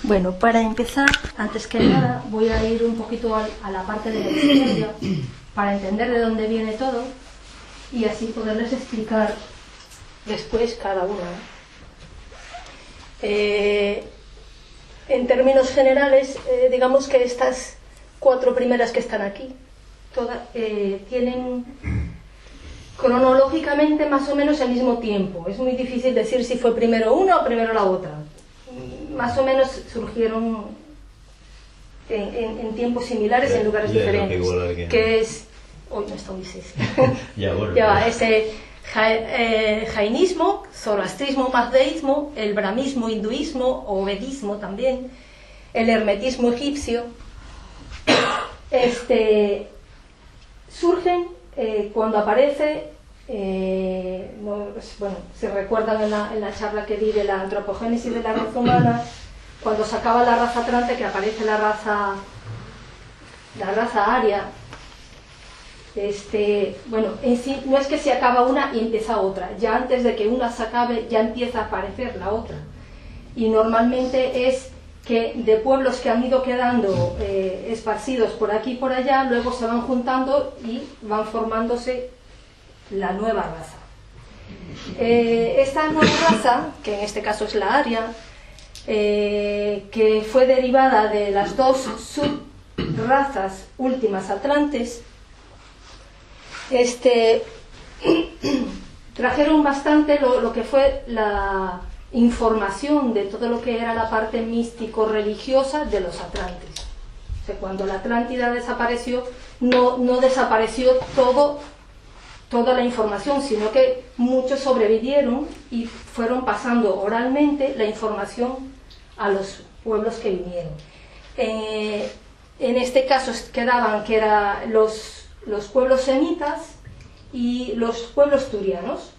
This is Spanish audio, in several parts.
Bueno, para empezar, antes que nada, voy a ir un poquito a la parte de la historia para entender de dónde viene todo y así poderles explicar después cada una. En términos generales, digamos que estas 4 primeras que están aquí tienen cronológicamente más o menos el mismo tiempo. Es muy difícil decir si fue primero una o primero la otra. Más o menos surgieron en tiempos similares en lugares diferentes. Que es... Hoy no está Moisés. Ya va, ese jainismo, zoroastrismo, mazdeísmo, el brahmismo, hinduismo o vedismo también, el hermetismo egipcio, surgen cuando aparece, bueno, se recuerdan en la charla que di de la antropogénesis de la raza humana, cuando se acaba la raza atlante, que aparece la raza aria. Bueno, en sí no es que se acaba una y empieza otra, ya antes de que una se acabe ya empieza a aparecer la otra, y normalmente es que de pueblos que han ido quedando esparcidos por aquí y por allá, luego se van juntando y van formándose la nueva raza. Esta nueva raza, que en este caso es la aria, que fue derivada de las 2 subrazas últimas atlantes, trajeron bastante lo que fue la información de todo lo que era la parte místico-religiosa de los atlantes. O sea, cuando la Atlántida desapareció, no desapareció toda la información, sino que muchos sobrevivieron y fueron pasando oralmente la información a los pueblos que vinieron. En este caso quedaban que eran los pueblos semitas y los pueblos turianos,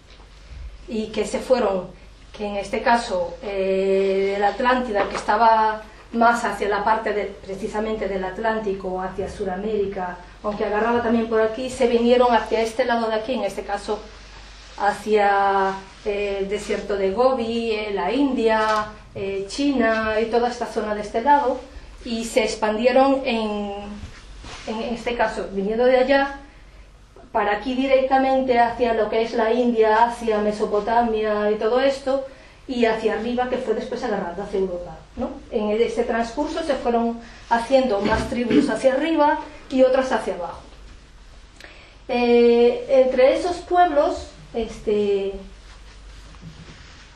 y que se fueron, que en este caso de la Atlántida, que estaba más hacia la parte precisamente del Atlántico, hacia Sudamérica, aunque agarraba también por aquí, se vinieron hacia este lado de aquí, en este caso hacia el desierto de Gobi, la India, China y toda esta zona de este lado, y se expandieron en este caso, viniendo de allá, para aquí directamente hacia lo que es la India, hacia Mesopotamia y todo esto, y hacia arriba, que fue después agarrando hacia Europa, ¿no? En ese transcurso se fueron haciendo más tribus hacia arriba y otras hacia abajo. Entre esos pueblos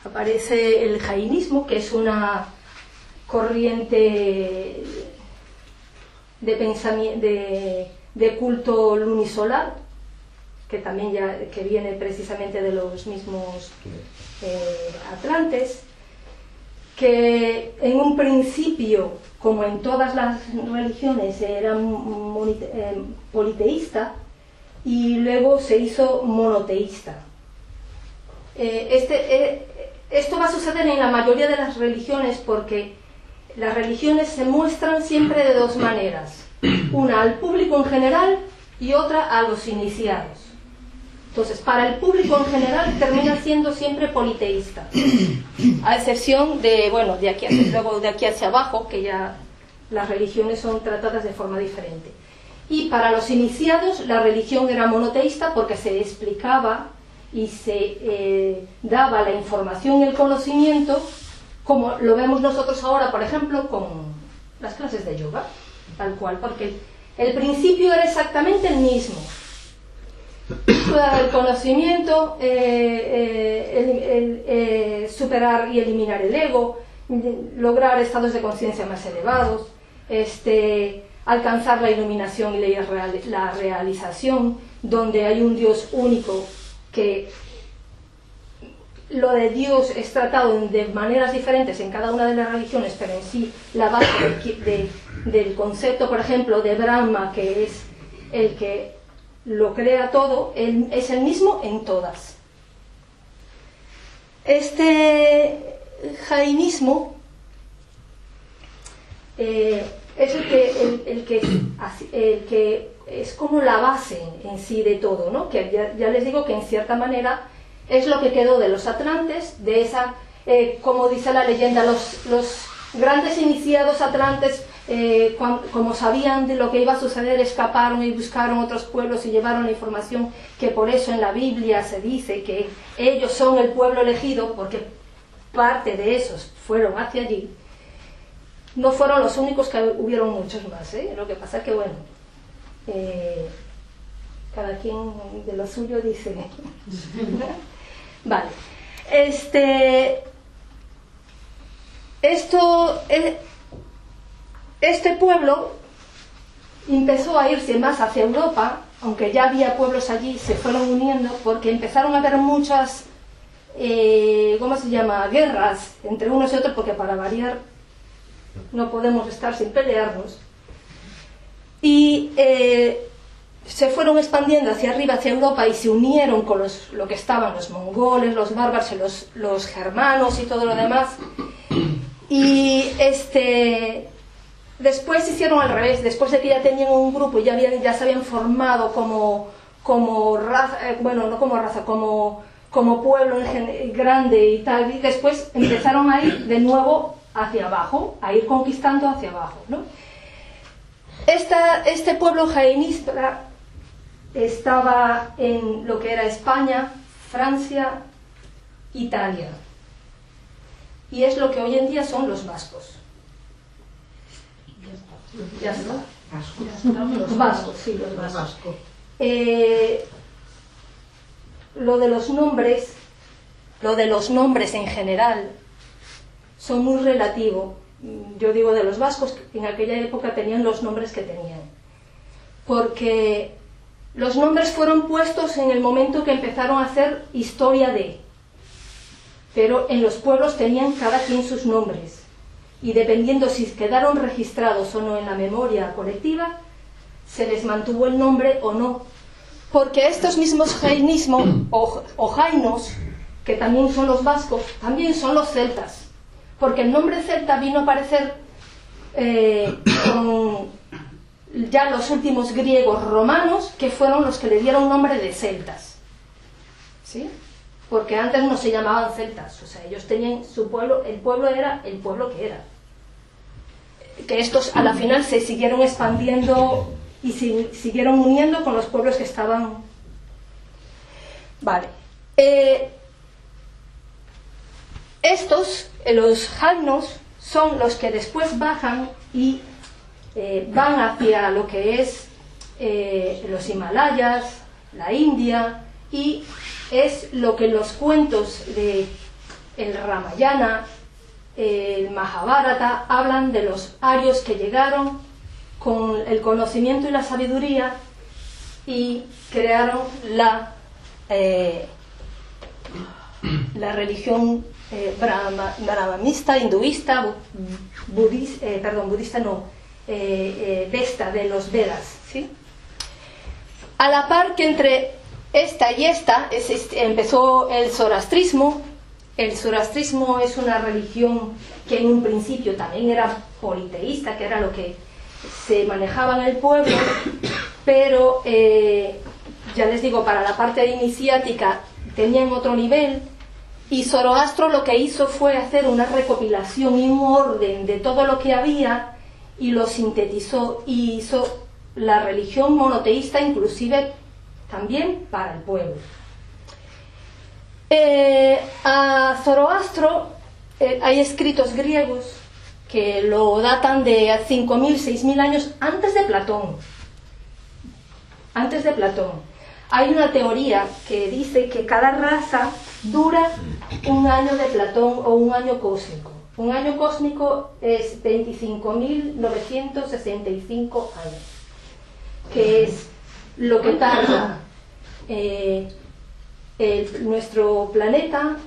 aparece el jainismo, que es una corriente de pensamiento, de culto lunisolar, que también que viene precisamente de los mismos atlantes, que en un principio, como en todas las religiones, era politeísta y luego se hizo monoteísta. Esto va a suceder en la mayoría de las religiones, porque las religiones se muestran siempre de 2 maneras, una al público en general y otra a los iniciados. Entonces, para el público en general termina siendo siempre politeísta, a excepción de, bueno, luego de aquí hacia abajo, que ya las religiones son tratadas de forma diferente. Y para los iniciados la religión era monoteísta, porque se explicaba y se daba la información y el conocimiento, como lo vemos nosotros ahora, por ejemplo, con las clases de yoga, tal cual, porque el principio era exactamente el mismo. El conocimiento, superar y eliminar el ego, lograr estados de conciencia más elevados, alcanzar la iluminación y la realización, donde hay un Dios único, que lo de Dios es tratado de maneras diferentes en cada una de las religiones, pero en sí la base del concepto, por ejemplo, de Brahma, que es el que lo crea todo, es el mismo en todas. Este jainismo es el que es como la base en sí de todo, ¿no? Que ya les digo que en cierta manera es lo que quedó de los atlantes, de esa, como dice la leyenda, los grandes iniciados atlantes, como sabían de lo que iba a suceder, escaparon y buscaron otros pueblos y llevaron la información, que por eso en la Biblia se dice que ellos son el pueblo elegido, porque parte de esos fueron hacia allí. No fueron los únicos, que hubieron muchos más, ¿eh? Lo que pasa es que, bueno, cada quien de lo suyo dice. Vale. Este pueblo empezó a irse más hacia Europa, aunque ya había pueblos allí, se fueron uniendo, porque empezaron a haber muchas, ¿cómo se llama?, guerras entre unos y otros, porque para variar no podemos estar sin pelearnos, y se fueron expandiendo hacia arriba, hacia Europa, y se unieron con lo que estaban los mongoles, los bárbaros, los germanos y todo lo demás. Y después hicieron al revés. Después de que ya tenían un grupo y ya se habían formado como raza, bueno, no como raza, como pueblo grande y tal, y después empezaron a ir de nuevo hacia abajo, a ir conquistando hacia abajo, ¿no? Este pueblo jainista estaba en lo que era España, Francia, Italia, y es lo que hoy en día son los vascos. Ya está. Los vascos, sí, los vascos. Lo de los nombres en general son muy relativos. Yo digo de los vascos, que en aquella época tenían los nombres que tenían, porque los nombres fueron puestos en el momento que empezaron a hacer historia pero en los pueblos tenían cada quien sus nombres, y dependiendo si quedaron registrados o no en la memoria colectiva, se les mantuvo el nombre o no, porque estos mismos jainismos o jainos, que también son los vascos, también son los celtas, porque el nombre celta vino a aparecer con ya los últimos griegos romanos, que fueron los que le dieron nombre de celtas, ¿sí? Porque antes no se llamaban celtas, o sea, ellos tenían su pueblo, el pueblo era el pueblo que era. Que estos a la final se siguieron expandiendo y siguieron uniendo con los pueblos que estaban. Vale. Estos, los jainos, son los que después bajan y van hacia lo que es los Himalayas, la India, y es lo que los cuentos de el Ramayana, el Mahabharata, hablan de los arios que llegaron con el conocimiento y la sabiduría y crearon la religión brahmanista, hinduista, budista no, Vesta, de los Vedas, ¿sí? A la par que entre esta y esta empezó el zoroastrismo. El zoroastrismo es una religión que en un principio también era politeísta, que era lo que se manejaba en el pueblo, pero ya les digo, para la parte iniciática tenían otro nivel, y Zoroastro lo que hizo fue hacer una recopilación y un orden de todo lo que había y lo sintetizó y hizo la religión monoteísta, inclusive también para el pueblo. A Zoroastro hay escritos griegos que lo datan de 5.000, 6.000 años antes de Platón. Antes de Platón. Hay una teoría que dice que cada raza dura un año de Platón o un año cósmico. Un año cósmico es 25.965 años, que es lo que tarda nuestro planeta,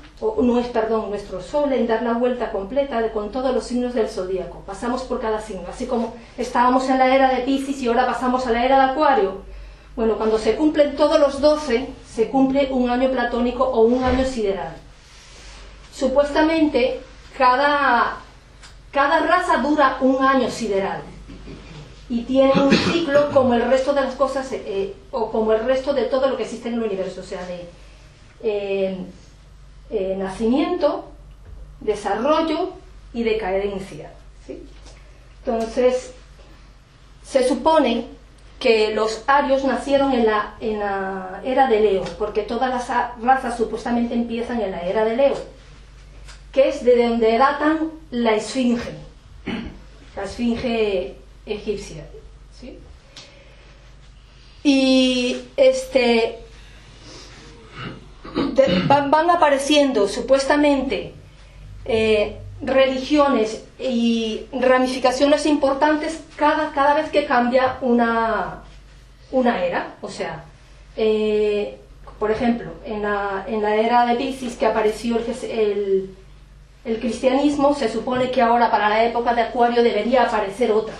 nuestro Sol en dar la vuelta completa con todos los signos del zodíaco. Pasamos por cada signo, así como estábamos en la era de Piscis y ahora pasamos a la era de Acuario. Bueno, cuando se cumplen todos los 12, se cumple un año platónico o un año sideral. Supuestamente, cada raza dura un año sideral y tiene un ciclo como el resto de las cosas, o como el resto de todo lo que existe en el universo, o sea, de nacimiento, desarrollo, y decadencia, ¿sí? Entonces, se supone que los arios nacieron en la era de Leo, porque todas las razas supuestamente empiezan en la era de Leo, que es de donde datan la esfinge egipcia, ¿sí? Y van apareciendo supuestamente religiones y ramificaciones importantes cada vez que cambia una era. O sea, por ejemplo, en la era de Piscis, que apareció el cristianismo, se supone que ahora para la época de Acuario debería aparecer otra,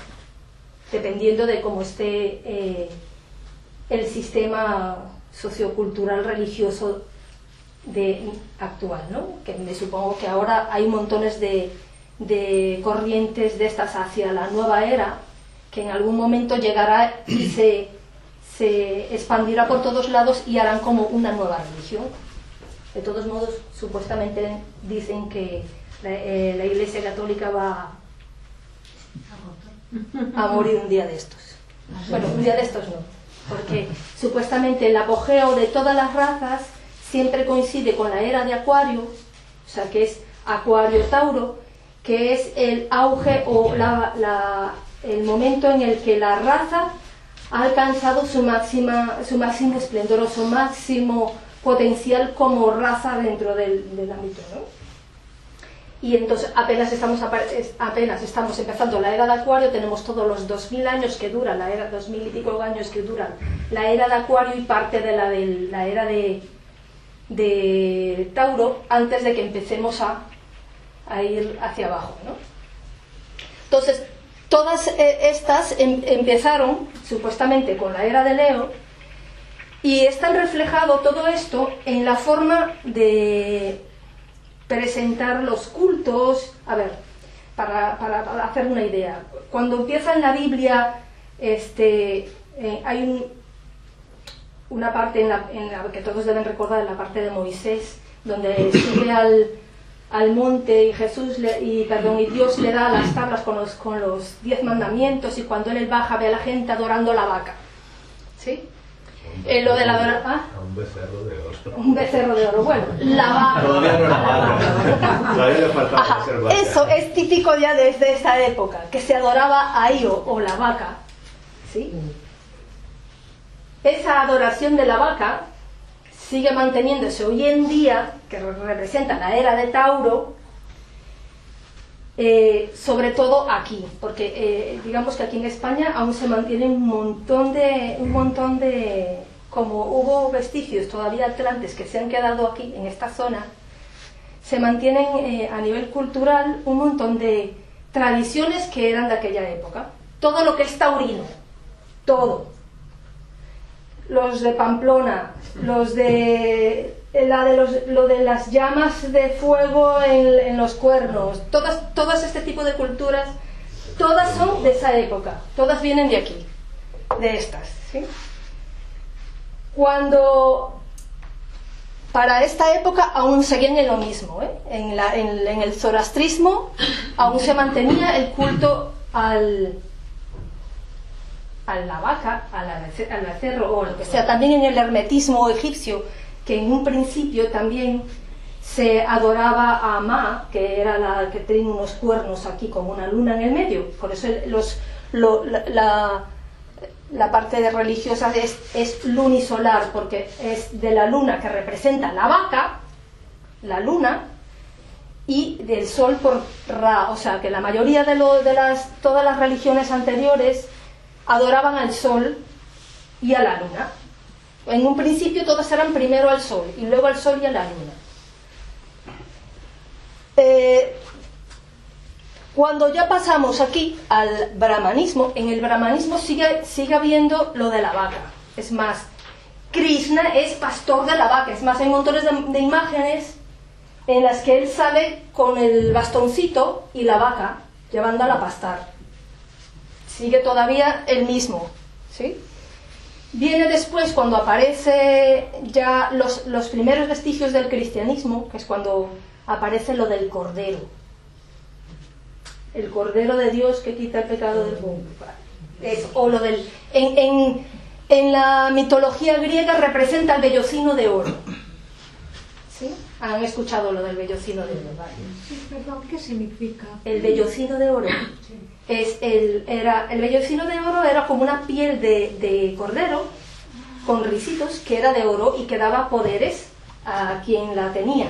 dependiendo de cómo esté el sistema sociocultural religioso actual, ¿no? Que me supongo que ahora hay montones de corrientes de estas hacia la nueva era, que en algún momento llegará y se expandirá por todos lados y harán como una nueva religión. De todos modos, supuestamente dicen que la Iglesia Católica va a morir un día de estos. Bueno, un día de estos no, porque supuestamente el apogeo de todas las razas siempre coincide con la era de Acuario, o sea, que es Acuario-Tauro, que es el auge o el momento en el que la raza ha alcanzado su máximo esplendor o su máximo potencial como raza dentro del ámbito, ¿no? Y entonces apenas estamos empezando la era de Acuario, tenemos todos los 2000 años que dura la era, 2000 y pico años que dura la era de Acuario y parte de la era de Tauro, antes de que empecemos a ir hacia abajo, ¿no? Entonces, todas estas empezaron supuestamente con la era de Leo, y está reflejado todo esto en la forma de presentar los cultos. A ver, para hacer una idea, cuando empieza en la Biblia, hay una parte en la que todos deben recordar, en la parte de Moisés, donde sube al monte y Dios le da las tablas con los 10 mandamientos, y cuando él baja ve a la gente adorando la vaca, ¿sí? Lo de la un becerro de oro. Un becerro de oro. Bueno, la vaca. Todavía no era vaca. Todavía le faltaba ser vaca. Eso es típico ya desde esta época, que se adoraba a Io o la vaca, ¿sí? Esa adoración de la vaca sigue manteniéndose hoy en día, que representa la era de Tauro, sobre todo aquí, porque digamos que aquí en España aún se mantiene un montón de, como hubo vestigios todavía atlantes que se han quedado aquí en esta zona, se mantienen a nivel cultural un montón de tradiciones que eran de aquella época. Todo lo que es taurino, todo. Los de Pamplona, lo de las llamas de fuego en los cuernos, todas este tipo de culturas, todas son de esa época, todas vienen de aquí, de estas, ¿sí? Cuando para esta época aún seguían en lo mismo, en el zoroastrismo aún se mantenía el culto a la vaca, al becerro o lo que sea. También en el hermetismo egipcio, que en un principio también se adoraba a Ma, que era la que tenía unos cuernos aquí como una luna en el medio. Por eso la parte religiosa es lunisolar, porque es de la luna, que representa la vaca, la luna, y del sol por Ra. O sea que la mayoría de todas las religiones anteriores adoraban al sol y a la luna. En un principio todas eran primero al sol y luego al sol y a la luna. Cuando ya pasamos aquí al brahmanismo, en el brahmanismo sigue habiendo lo de la vaca. Es más, Krishna es pastor de la vaca. Es más, hay montones de imágenes en las que él sale con el bastoncito y la vaca llevándola a pastar. Sigue todavía el mismo, ¿sí? Viene después, cuando aparece ya los primeros vestigios del cristianismo, que es cuando aparece lo del cordero. el Cordero de Dios que quita el pecado del mundo. O lo del... En la mitología griega representa el vellocino de oro. ¿Sí? ¿Han escuchado lo del vellocino de oro? ¿Vale? Sí, perdón, ¿qué significa? El vellocino de oro. Sí. El vellocino de oro era como una piel de cordero con risitos que era de oro y que daba poderes a quien la tenía.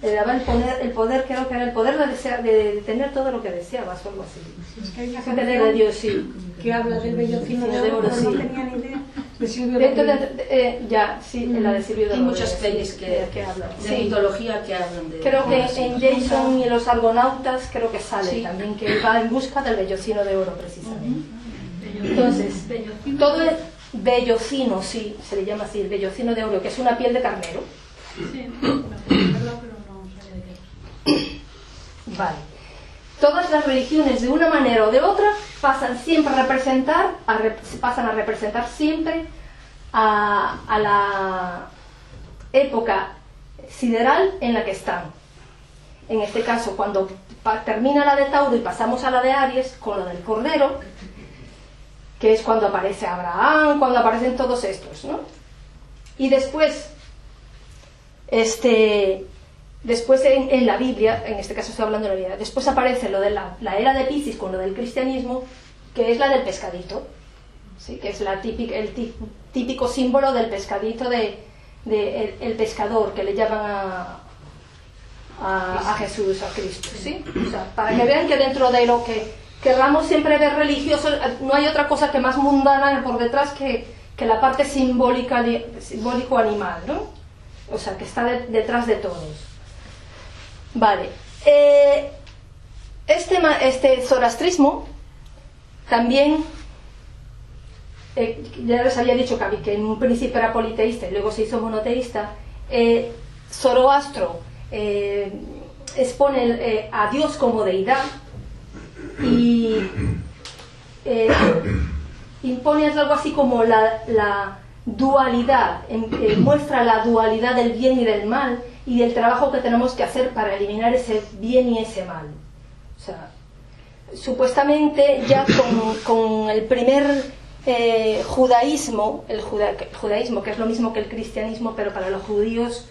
Le daba el poder, creo que era el poder de tener todo lo que deseabas o algo así. Es que hay una Poder de Dios, sí. que habla del vellocino de oro, pero no tenía ni idea de Silvio Ya, sí, la de Silvio de Hay Oro. muchas pelis que hablan. de Sí. mitología que hablan de... Creo que sí. en Jason y los Argonautas creo que sale Sí. también, que va en busca del vellocino de oro precisamente. Entonces, todo el vellocino, sí, se le llama así, el vellocino de oro, que es una piel de carnero. Sí, me acuerdo, pero no sabía de qué. Vale. Todas las religiones, de una manera o de otra, pasan siempre a representar, siempre a la época sideral en la que están. En este caso, cuando termina la de Tauro y pasamos a la de Aries, con la del Cordero, que es cuando aparece Abraham, cuando aparecen todos estos, ¿no? Y después, después en la Biblia, en este caso estoy hablando de la Biblia, después aparece lo de la era de Piscis con lo del cristianismo, que es la del pescadito, ¿sí? Que es el típico símbolo del pescadito, el pescador, que le llaman a Jesús, a Cristo, ¿sí? O sea, para que vean que dentro de lo que querramos siempre ver religioso, no hay otra cosa que más mundana por detrás que la parte simbólico-animal, ¿no? O sea, que está detrás de todos. Vale. Este zoroastrismo también, ya les había dicho que en un principio era politeísta y luego se hizo monoteísta. Zoroastro expone a Dios como deidad y impone algo así como la dualidad, muestra la dualidad del bien y del mal y del trabajo que tenemos que hacer para eliminar ese bien y ese mal. O sea, supuestamente ya con el primer judaísmo, el judaísmo, que es lo mismo que el cristianismo, pero para los judíos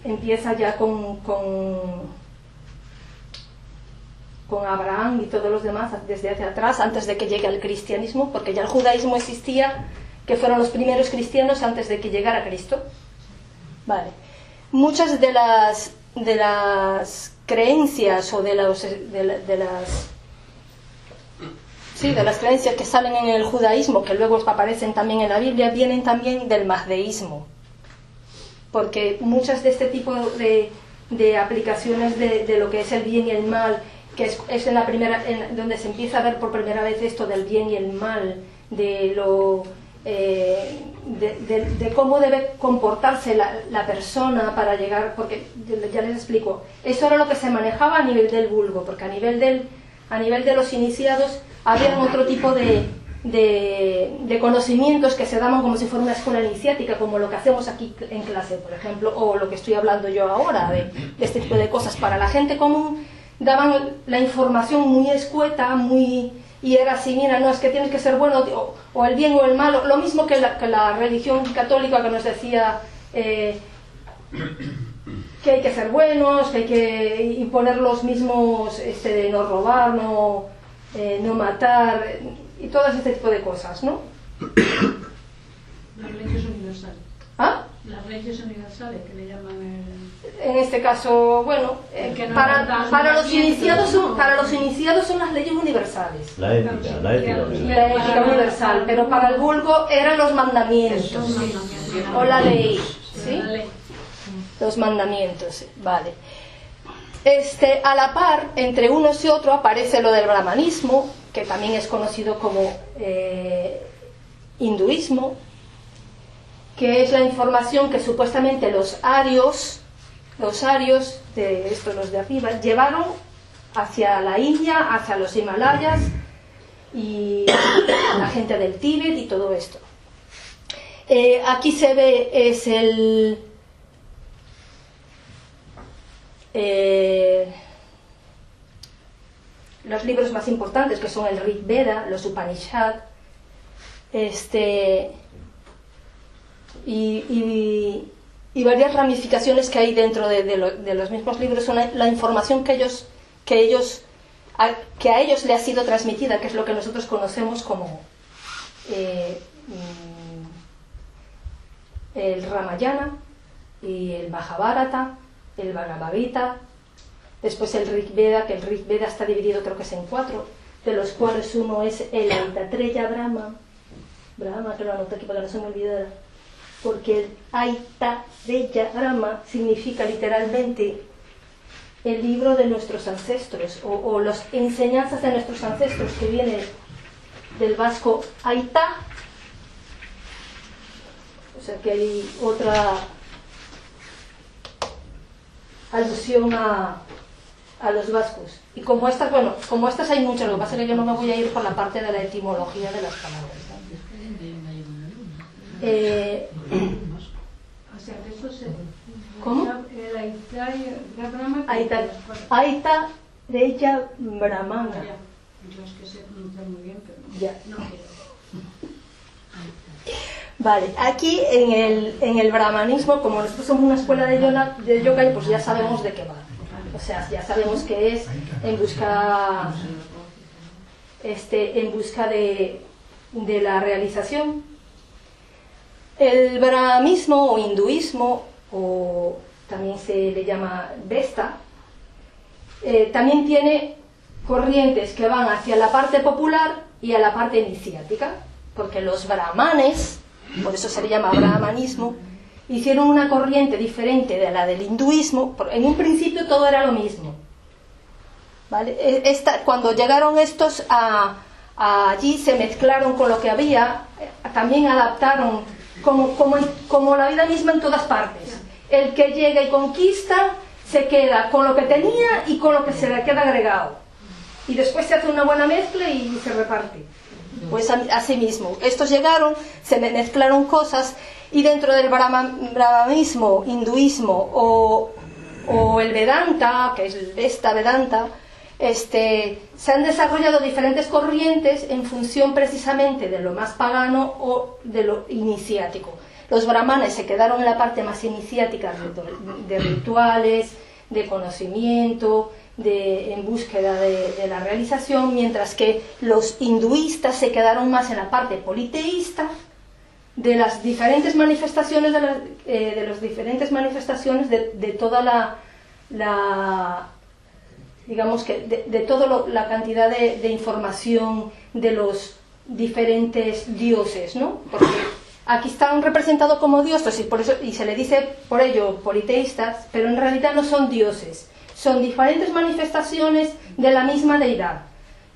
empieza ya con Abraham y todos los demás desde hacia atrás, antes de que llegue el cristianismo, porque ya el judaísmo existía, que fueron los primeros cristianos antes de que llegara Cristo. Vale. Muchas de las creencias o de las creencias que salen en el judaísmo, que luego aparecen también en la Biblia, vienen también del mazdeísmo, porque muchas de este tipo de aplicaciones de lo que es el bien y el mal, que es donde se empieza a ver por primera vez esto del bien y el mal, de cómo debe comportarse la persona para llegar, porque ya les explico, eso era lo que se manejaba a nivel del vulgo, porque a nivel de los iniciados había otro tipo de conocimientos que se daban como si fuera una escuela iniciática, como lo que hacemos aquí en clase, por ejemplo, o lo que estoy hablando yo ahora, de este tipo de cosas. Para la gente común daban la información muy escueta, y era así, mira, no, es que tienes que ser bueno, o el bien o el mal, lo mismo que la religión católica, que nos decía que hay que ser buenos, que hay que imponer los mismos, de no robar, no matar, y todo este tipo de cosas, ¿no? Las leyes universales. ¿Ah? Las leyes universales, que le llaman En este caso, bueno, para los iniciados son las leyes universales. La ética La ética universal, pero para el vulgo eran los mandamientos, o la ley, ¿sí? Los mandamientos, vale. A la par, entre unos y otros, aparece lo del brahmanismo, que también es conocido como hinduismo, que es la información que supuestamente los arios, los de arriba, llevaron hacia la India, hacia los Himalayas y la gente del Tíbet y todo esto. Aquí se ve es los libros más importantes, que son el Rig Veda, los Upanishad, y varias ramificaciones que hay dentro de los mismos libros, son la información que a ellos le ha sido transmitida, que es lo que nosotros conocemos como el Ramayana y el Mahabharata, el Bhagavad Gita, después el Rig Veda, que el Rig Veda está dividido, creo que es en 4, de los cuales uno es el Aitatreya Brahma, que lo anoté aquí para que no se me olvidara, porque el Aitatreya Brahma significa literalmente el libro de nuestros ancestros, o las enseñanzas de nuestros ancestros, que viene del vasco Aita, o sea que hay otra alusión a los vascos. Y como estas hay muchas, lo que pasa es que yo no me voy a ir por la parte de la etimología de las palabras, ¿no? O sea, que eso se... ¿Cómo? El Aitatreya Brahma... Aitatreya Brahma. Yo es que sé pronunciar muy bien, pero ya. No quiero. Vale, aquí en el brahmanismo, como nosotros somos una escuela de yoga, pues ya sabemos de qué va. O sea, ya sabemos que es en busca de la realización. El brahmanismo o hinduismo, o también se le llama Vesta, también tiene corrientes que van hacia la parte popular y a la parte iniciática, porque los brahmanes, por eso se le llama brahmanismo, hicieron una corriente diferente de la del hinduismo. En un principio todo era lo mismo, ¿vale? Cuando llegaron estos allí, se mezclaron con lo que había, también adaptaron como la vida misma en todas partes. El que llega y conquista se queda con lo que tenía y con lo que se le queda agregado, y después se hace una buena mezcla y se reparte. Pues así mismo, estos llegaron, se mezclaron cosas, y dentro del brahmanismo, hinduismo o el Vedanta, que es el Vesta Vedanta, se han desarrollado diferentes corrientes en función precisamente de lo más pagano o de lo iniciático. Los brahmanes se quedaron en la parte más iniciática de rituales, de conocimiento, en búsqueda de la realización, mientras que los hinduistas se quedaron más en la parte politeísta, de las diferentes manifestaciones de toda digamos que de toda la cantidad de información de los diferentes dioses, ¿no? Porque aquí están representados como dioses, y se le dice por ello politeístas, pero en realidad no son dioses, son diferentes manifestaciones de la misma deidad.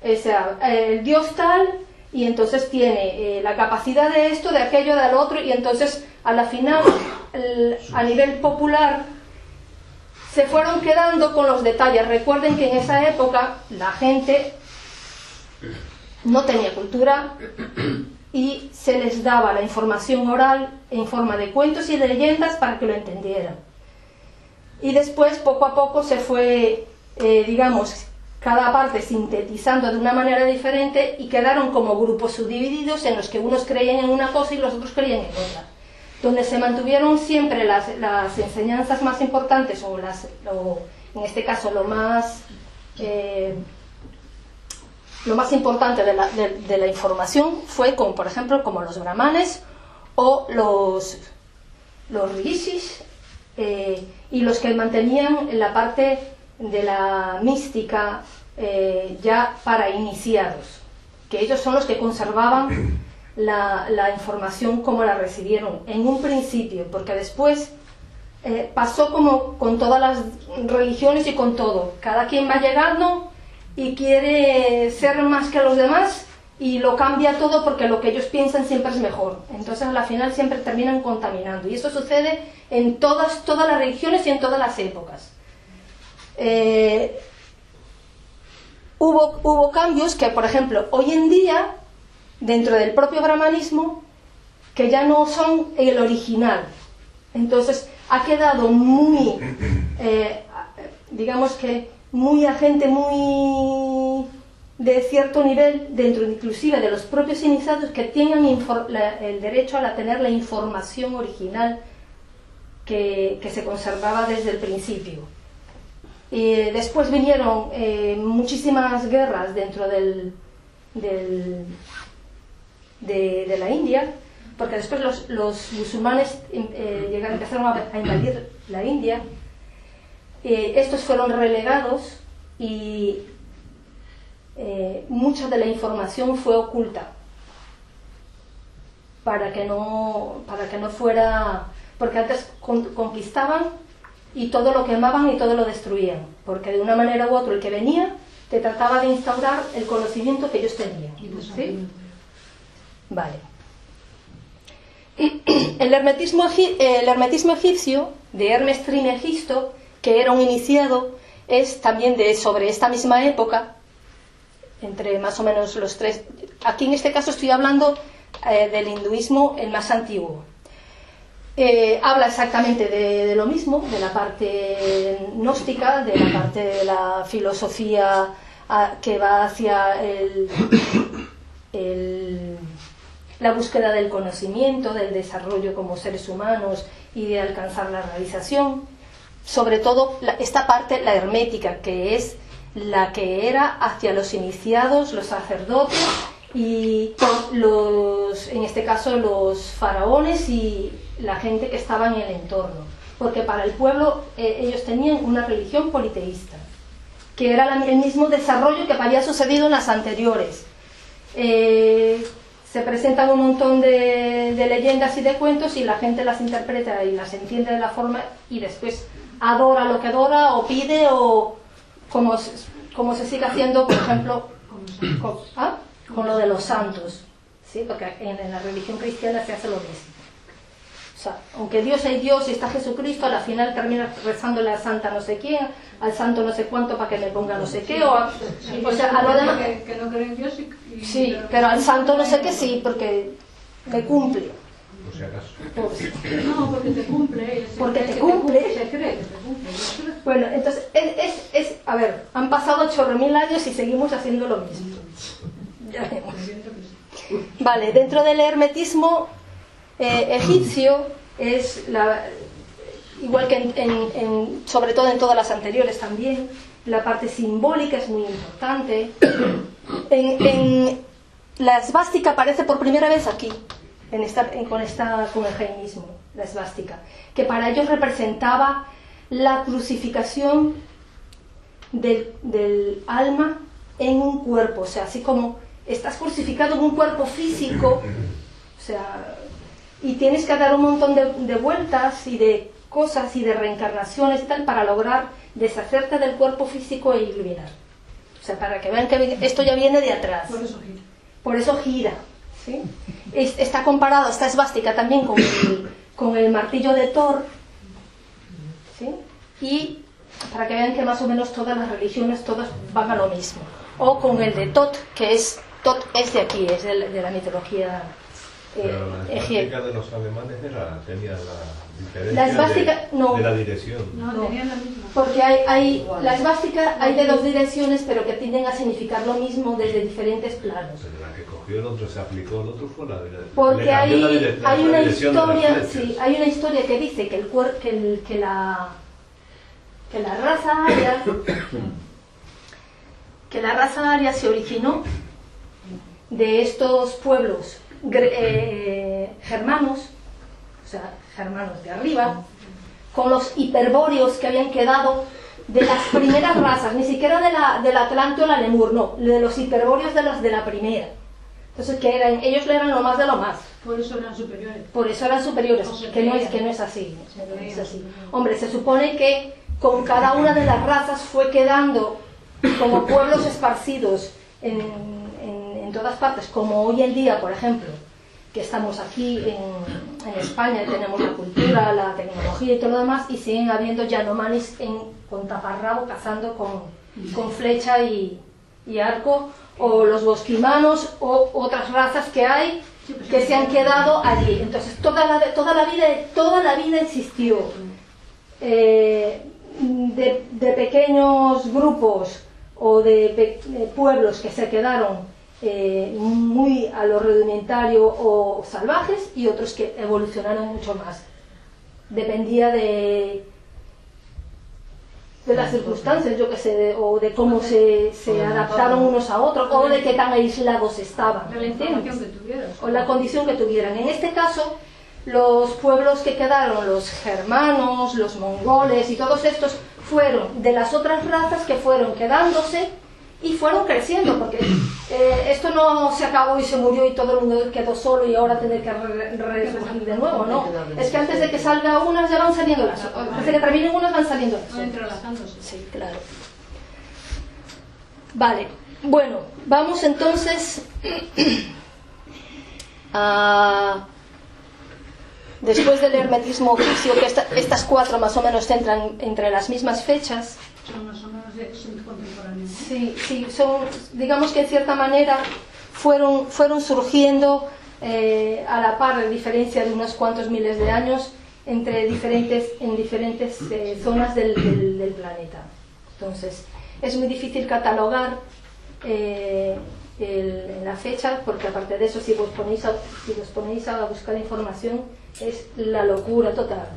O sea, el dios tal, y entonces tiene la capacidad de esto, de aquello, del otro, y entonces a la final, a nivel popular, se fueron quedando con los detalles. Recuerden que en esa época la gente no tenía cultura y se les daba la información oral en forma de cuentos y de leyendas para que lo entendieran. Y después, poco a poco, se fue, digamos, cada parte sintetizando de una manera diferente, y quedaron como grupos subdivididos en los que unos creían en una cosa y los otros creían en otra. Donde se mantuvieron siempre las enseñanzas más importantes, o en este caso lo más importante de la información, fue como, por ejemplo, como los brahmanes o los rishis, y los que mantenían la parte de la mística ya para iniciados, que ellos son los que conservaban la información como la recibieron en un principio, porque después pasó como con todas las religiones y con todo, cada quien va llegando y quiere ser más que los demás y lo cambia todo porque lo que ellos piensan siempre es mejor. Entonces a la final siempre terminan contaminando, y esto sucede en todas las religiones y en todas las épocas. Hubo cambios que, por ejemplo, hoy en día, dentro del propio brahmanismo, que ya no son el original. Entonces ha quedado muy, digamos que muy a gente muy de cierto nivel, dentro inclusive de los propios iniciados, que tengan el derecho a tener la información original que se conservaba desde el principio. Y después vinieron muchísimas guerras dentro de la India, porque después los musulmanes empezaron a invadir la India. Estos fueron relegados y mucha de la información fue oculta para que no fuera, porque antes conquistaban y todo lo quemaban y todo lo destruían, porque de una manera u otra el que venía te trataba de instaurar el conocimiento que ellos tenían, ¿sí? Vale. El hermetismo egipcio de Hermes Trismegisto, que era un iniciado, es también sobre esta misma época, entre más o menos los tres. Aquí en este caso estoy hablando del hinduismo el más antiguo. Habla exactamente de lo mismo, de la parte gnóstica, de la parte de la filosofía que va hacia la búsqueda del conocimiento, del desarrollo como seres humanos y de alcanzar la realización. Sobre todo esta parte, la hermética, que es la que era hacia los iniciados, los sacerdotes y en este caso los faraones y la gente que estaba en el entorno, porque para el pueblo ellos tenían una religión politeísta, que era el mismo desarrollo que había sucedido en las anteriores. Se presentan un montón de leyendas y de cuentos y la gente las interpreta y las entiende de la forma y después adora lo que adora o pide, o como se sigue haciendo, por ejemplo, con lo de los santos, ¿sí? Porque en la religión cristiana se hace lo mismo. O sea, aunque Dios es Dios y está Jesucristo, al final termina rezándole a santa no sé quién, al santo no sé cuánto para que me ponga no sé qué, o sea, a lo demás que no creen en Dios y sí, pero al santo no sé qué sí, porque me cumple. Por si acaso. No, porque te cumple. Porque te cumple. Se cree que te cumple. Bueno, entonces, a ver, han pasado 8.000 años y seguimos haciendo lo mismo. Ya vemos. Vale, dentro del hermetismo egipcio es igual que sobre todo en todas las anteriores también, la parte simbólica es muy importante. La esvástica aparece por primera vez aquí, con el jainismo, la esvástica, que para ellos representaba la crucificación del alma en un cuerpo, o sea, así como estás crucificado en un cuerpo físico, o sea, y tienes que dar un montón de vueltas y de cosas y de reencarnaciones y tal para lograr deshacerte del cuerpo físico e iluminar. O sea, para que vean que esto ya viene de atrás. Por eso gira. ¿Sí? Está comparado esta esvástica también con el martillo de Thor, ¿sí? Y para que vean que más o menos todas las religiones todas van a lo mismo. O con el de Tot, que Tot es de aquí, es de la mitología pero la esvástica de los alemanes tenía la diferencia de la dirección. No, tenían la misma. Porque la esvástica hay de dos direcciones, pero que tienden a significar lo mismo desde diferentes planos. Pero la que cogió el otro, se aplicó el otro, fue la de porque hay una historia, sí, hay una historia que dice que la raza aria se originó de estos pueblos germanos, o sea, germanos de arriba, con los hiperbóreos que habían quedado de las primeras razas, ni siquiera del Atlante o la Lemur, no, de los hiperbóreos de la primera. Entonces, ellos eran lo más de lo más. Por eso eran superiores. Por eso eran superiores, que no es así. Hombre, se supone que con cada una de las razas fue quedando como pueblos esparcidos en todas partes, como hoy en día, por ejemplo, que estamos aquí en España y tenemos la cultura, la tecnología y todo lo demás, y siguen habiendo yanomamis con taparrabo cazando con flecha y arco, o los bosquimanos o otras razas que hay que se han quedado allí. Entonces toda la vida existió de pequeños grupos o de pueblos que se quedaron muy a lo rudimentario o salvajes, y otros que evolucionaron mucho más. Dependía de las circunstancias, yo que sé, o de cómo se adaptaron unos a otros, o de qué tan aislados estaban, ¿entiendes? O la condición que tuvieran. En este caso, los pueblos que quedaron, los germanos, los mongoles y todos estos, fueron de las otras razas que fueron quedándose y fueron creciendo, porque esto no se acabó y se murió y todo el mundo quedó solo y ahora tener que resurgir de nuevo, ¿no? Es que antes de que salga unas ya van saliendo las otras, antes de que terminen unas van saliendo las otras. Entrelazándose. Sí, claro. Vale, bueno, vamos entonces a... Después del hermetismo egipcio, que estas cuatro más o menos entran entre las mismas fechas. Son más o menos contemporáneos. Sí, son, digamos que en cierta manera fueron surgiendo a la par, a diferencia de unos cuantos miles de años, en diferentes zonas del planeta. Entonces, es muy difícil catalogar la fecha, porque aparte de eso, si vos ponéis a buscar información, es la locura total.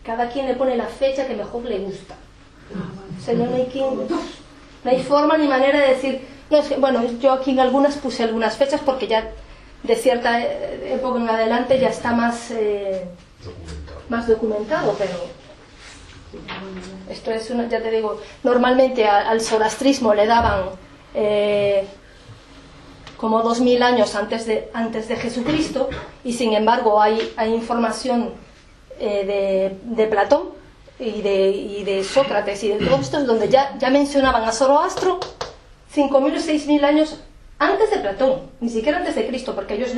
Cada quien le pone la fecha que mejor le gusta. O sea, no hay forma ni manera de decir, no, es que, bueno, yo aquí en algunas puse algunas fechas porque ya de cierta época en adelante ya está más documentado, pero esto es ya te digo, normalmente al zoroastrismo le daban como 2000 años antes de Jesucristo, y sin embargo hay información de Platón y de Sócrates y de todos estos donde ya mencionaban a Zoroastro 5000 o 6000 años antes de Platón, ni siquiera antes de Cristo, porque ellos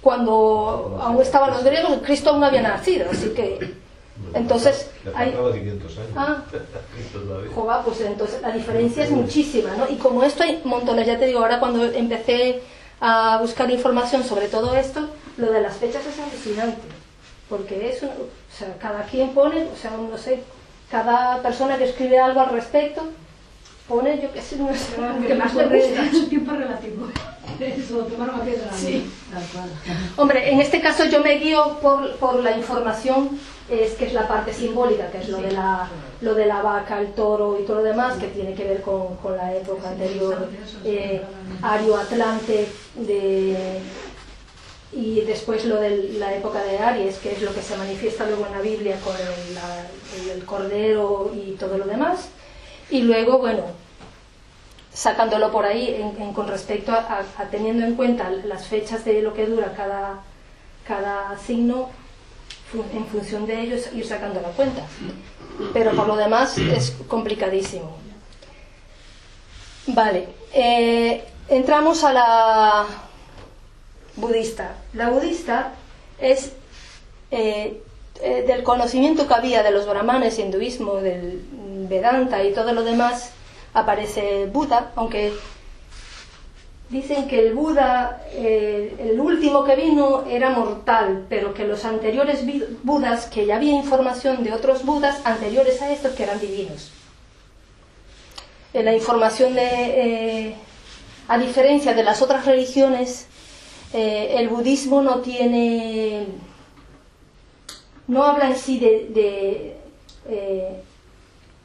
cuando aún estaban los griegos, Cristo aún no había nacido, así que entonces hay 500 años. Joder, pues entonces la diferencia es muchísima, ¿no? Y como esto hay montones, ya te digo, ahora cuando empecé a buscar información sobre todo esto, lo de las fechas es alucinante, porque es o sea, cada quien pone, o sea, no sé, cada persona que escribe algo al respecto pone, yo qué sé, no sé, que más le gusta, su tiempo relativo. Eso, tomar una piedra. Sí. Hombre, en este caso yo me guío por la información, que es la parte simbólica, que es lo de la vaca, el toro y todo lo demás, que tiene que ver con la época anterior, Ario-Atlante, y después lo de la época de Aries, que es lo que se manifiesta luego en la Biblia con el cordero y todo lo demás. Y luego, bueno, sacándolo por ahí con respecto a teniendo en cuenta las fechas de lo que dura cada signo, en función de ellos ir sacando la cuenta, pero por lo demás es complicadísimo. Vale, entramos a la budista. La budista es del conocimiento que había de los brahmanes, hinduismo, del Vedanta y todo lo demás, aparece Buda, aunque dicen que el Buda, el último que vino, era mortal, pero que los anteriores Budas, que ya había información de otros Budas anteriores a estos que eran divinos. La información a diferencia de las otras religiones, el budismo no habla en sí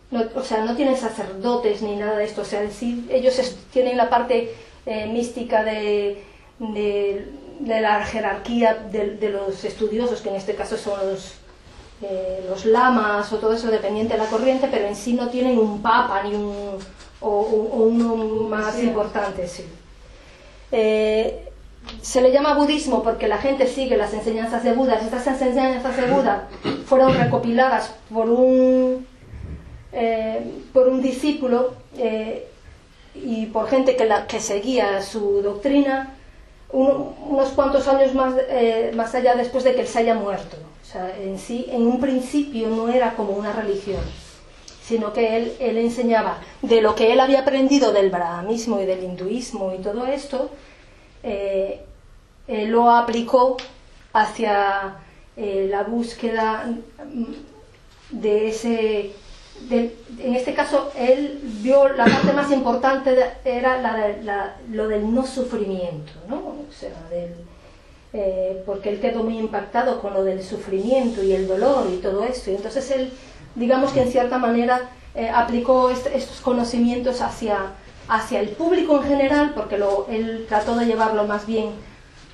no tienen sacerdotes ni nada de esto, o sea, en sí ellos tienen la parte mística de la jerarquía de los estudiosos, que en este caso son los lamas o todo eso, dependiente de la corriente, pero en sí no tienen un papa ni uno más importante. Sí. Se le llama budismo porque la gente sigue las enseñanzas de Buda. Estas enseñanzas de Buda fueron recopiladas por un discípulo y por gente que seguía su doctrina unos cuantos años más allá después de que él se haya muerto. O sea, en sí, en un principio no era como una religión, sino que él enseñaba de lo que él había aprendido del brahmanismo y del hinduismo y todo esto, lo aplicó hacia la búsqueda de en este caso, él vio la parte más importante era lo del no sufrimiento, ¿no? O sea, porque él quedó muy impactado con lo del sufrimiento y el dolor y todo esto, y entonces él, digamos que en cierta manera aplicó estos conocimientos hacia el público en general, porque él trató de llevarlo más bien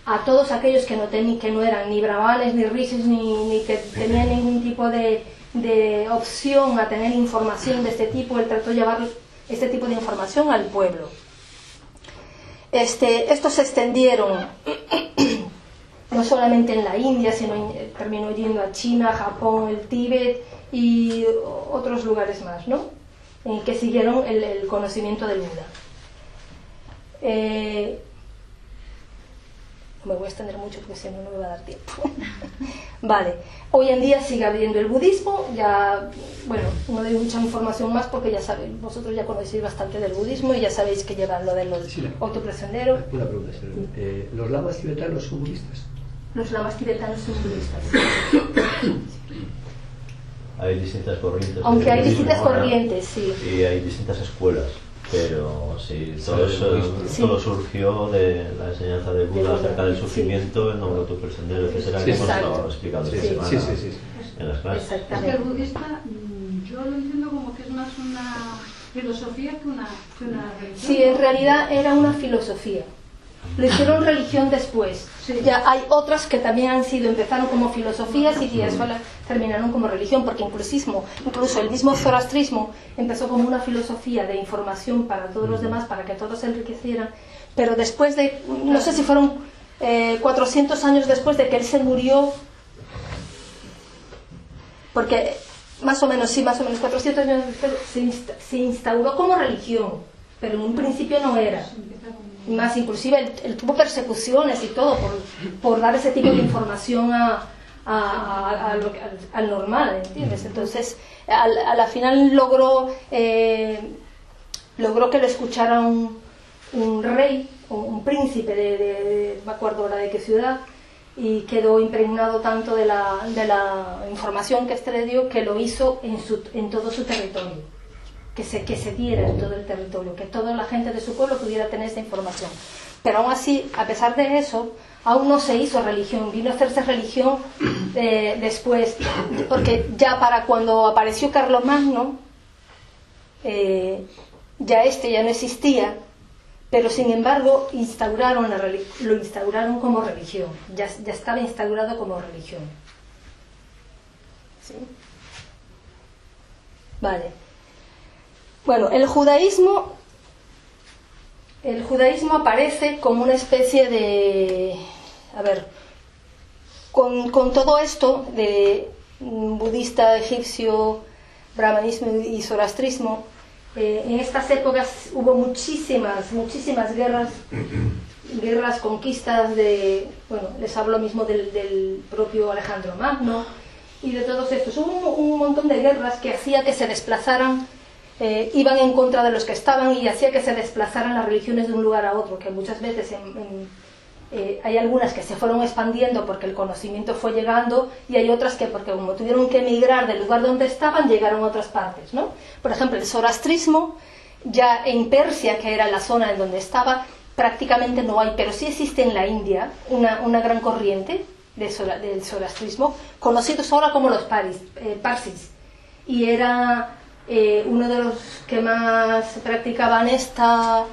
a todos aquellos que no eran ni brahmanes, ni rishis, ni que tenían ningún tipo de opción a tener información de este tipo. Él trató de llevar este tipo de información al pueblo. Estos se extendieron no solamente en la India, sino terminó yendo a China, Japón, el Tíbet y otros lugares más, ¿no? Que siguieron el conocimiento del Buda. No me voy a extender mucho porque si no, no me va a dar tiempo. Vale, hoy en día sigue habiendo el budismo, ya, bueno, no doy mucha información más porque ya sabéis, vosotros ya conocéis bastante del budismo y ya sabéis que llevan lo de los autoprescenderos. Una pregunta, ¿los lamas tibetanos son budistas? Los lamas tibetanos son budistas. Hay distintas corrientes. Aunque hay distintas corrientes, sí. Y hay distintas escuelas. Pero sí, todo surgió de la enseñanza de Buda acerca del sufrimiento, el no autoprescender, etcétera, que hemos estado explicando esta semana en las clases. Es que el budista, yo lo entiendo como que es más una filosofía que una religión. Sí, en realidad era una filosofía. Lo hicieron religión después. Sí. Ya hay otras que también empezaron como filosofías y después terminaron como religión, porque incluso el mismo zoroastrismo empezó como una filosofía de información para todos los demás, para que todos se enriquecieran, pero después de, no sé si fueron 400 años después de que él se murió, porque más o menos 400 años después se instauró como religión, pero en un principio no era. Más inclusive él tuvo persecuciones y todo por dar ese tipo de información al normal, ¿entiendes? Entonces a la final logró que lo escuchara un rey o un príncipe no me acuerdo ahora de qué ciudad, y quedó impregnado tanto de la información que le dio, que lo hizo en todo su territorio, que se diera en todo el territorio, que toda la gente de su pueblo pudiera tener esa información. Pero aún así, a pesar de eso, aún no se hizo religión, vino a hacerse religión después, porque ya para cuando apareció Carlomagno, ya no existía, pero sin embargo lo instauraron como religión, ya estaba instaurado como religión. ¿Sí? Vale. Bueno, el judaísmo aparece como una especie de, con todo esto de budista, egipcio, brahmanismo y zoroastrismo, en estas épocas hubo muchísimas guerras, conquistas les hablo mismo del propio Alejandro Magno y de todos estos. Hubo un montón de guerras que hacía que se desplazaran, iban en contra de los que estaban y hacía que se desplazaran las religiones de un lugar a otro, que muchas veces hay algunas que se fueron expandiendo porque el conocimiento fue llegando, y hay otras que porque como tuvieron que emigrar del lugar donde estaban, llegaron a otras partes, ¿no? Por ejemplo, el zoroastrismo, ya en Persia, que era la zona en donde estaba, prácticamente no hay, pero sí existe en la India una gran corriente del zoroastrismo, conocidos ahora como los parsis, y era uno de los que más practicaban esta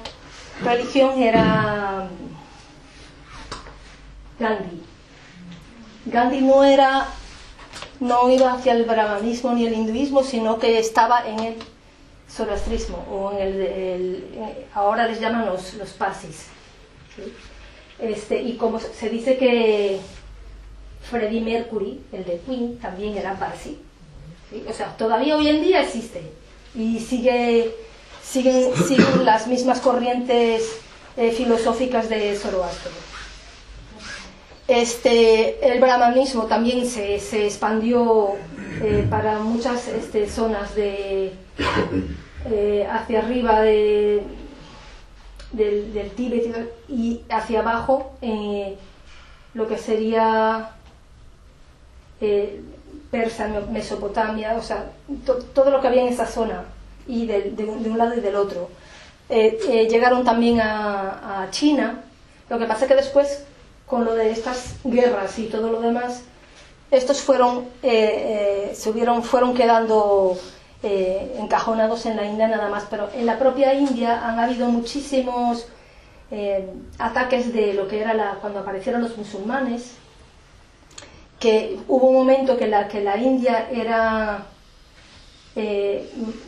religión era Gandhi. Gandhi no iba hacia el brahmanismo ni el hinduismo, sino que estaba en el zoroastrismo, o ahora les llaman los parsis, ¿sí? Y como se dice que Freddie Mercury, el de Queen, también era parsi, ¿sí? O sea, todavía hoy en día existe y siguen las mismas corrientes filosóficas de Zoroastro. El brahmanismo también se expandió para muchas zonas hacia arriba del Tíbet y hacia abajo, lo que sería Persa, Mesopotamia, o sea, todo lo que había en esa zona, y de un lado y del otro. Llegaron también a China. Lo que pasa es que después, con lo de estas guerras y todo lo demás, estos fueron quedando encajonados en la India nada más, pero en la propia India han habido muchísimos ataques de lo que era cuando aparecieron los musulmanes, que hubo un momento que la India era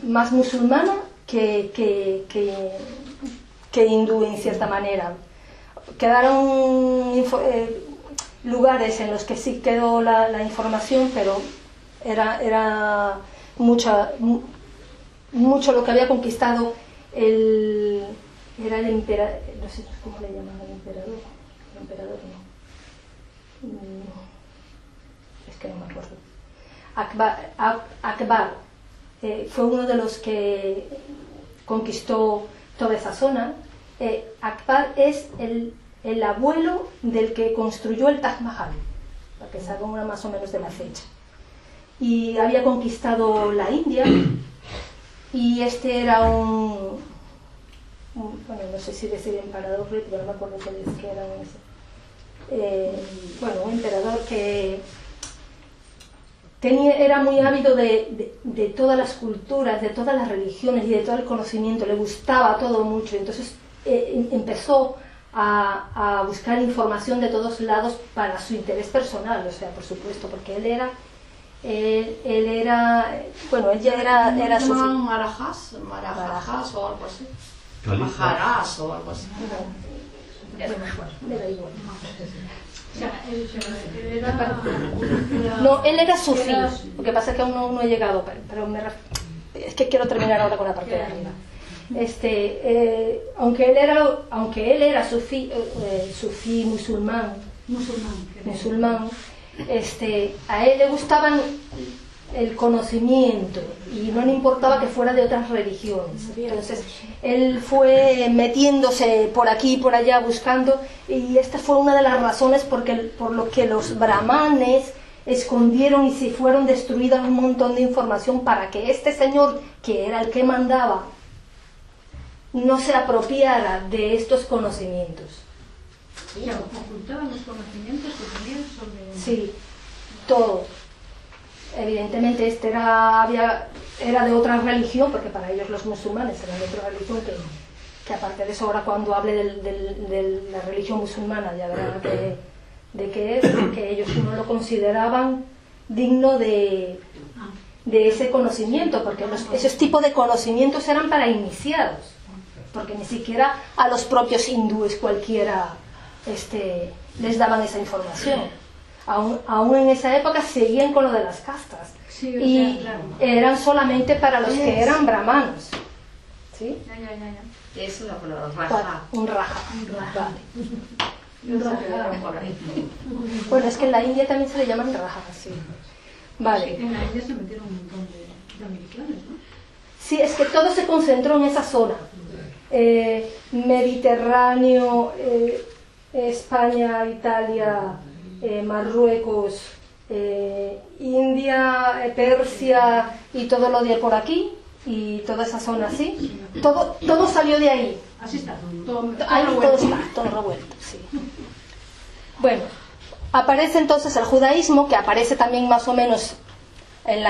más musulmana que hindú en cierta manera. Quedaron lugares en los que sí quedó la información, pero era mucho lo que había conquistado era el emperador, no sé cómo le llaman al emperador. El emperador no. Es que no me acuerdo. Akbar fue uno de los que conquistó toda esa zona. Akbar es el abuelo del que construyó el Taj Mahal, para que se haga una más o menos de la fecha. Y había conquistado la India, y este era bueno, no sé si decir emperador, pero no me acuerdo qué era ese. Un emperador que era muy ávido de todas las culturas, de todas las religiones y de todo el conocimiento, le gustaba todo mucho, entonces empezó a buscar información de todos lados para su interés personal, o sea, por supuesto, porque él ya era sufí. Marajas o algo así. Maharás o algo así. No, él era sufí. Lo que pasa es que aún no he llegado, pero es que quiero terminar ahora con la parte de arriba. Aunque él era sufí musulmán, a él le gustaban el conocimiento y no le importaba que fuera de otras religiones. Entonces él fue metiéndose por aquí y por allá buscando, y esta fue una de las razones por lo que los brahmanes escondieron y se fueron destruidas un montón de información, para que este señor, que era el que mandaba, no se apropiara de estos conocimientos. Sí, ocultaban los conocimientos que tenían sobre... Sí, todo. Evidentemente era de otra religión, porque para ellos los musulmanes eran de otra religión, que aparte de eso, ahora cuando hable de la religión musulmana ya verán de qué es, porque ellos no lo consideraban digno de ese conocimiento, porque esos tipos de conocimientos eran para iniciados, porque ni siquiera a los propios hindúes cualquiera les daban esa información. Aún en esa época seguían con lo de las castas, y eran solamente para los que eran brahmanos. ¿Sí? Eso es la palabra raja. Un raja. Vale. Bueno, es que en la India también se le llaman rajas, sí. Vale. En la India se metieron un montón de americanos, ¿no? Sí, es que todo se concentró en esa zona. Mediterráneo, España, Italia, Marruecos, India, Persia y todo lo de por aquí, y toda esa zona así. Todo salió de ahí. Así está. Todo revuelto, sí. Bueno, aparece entonces el judaísmo, que aparece también más o menos en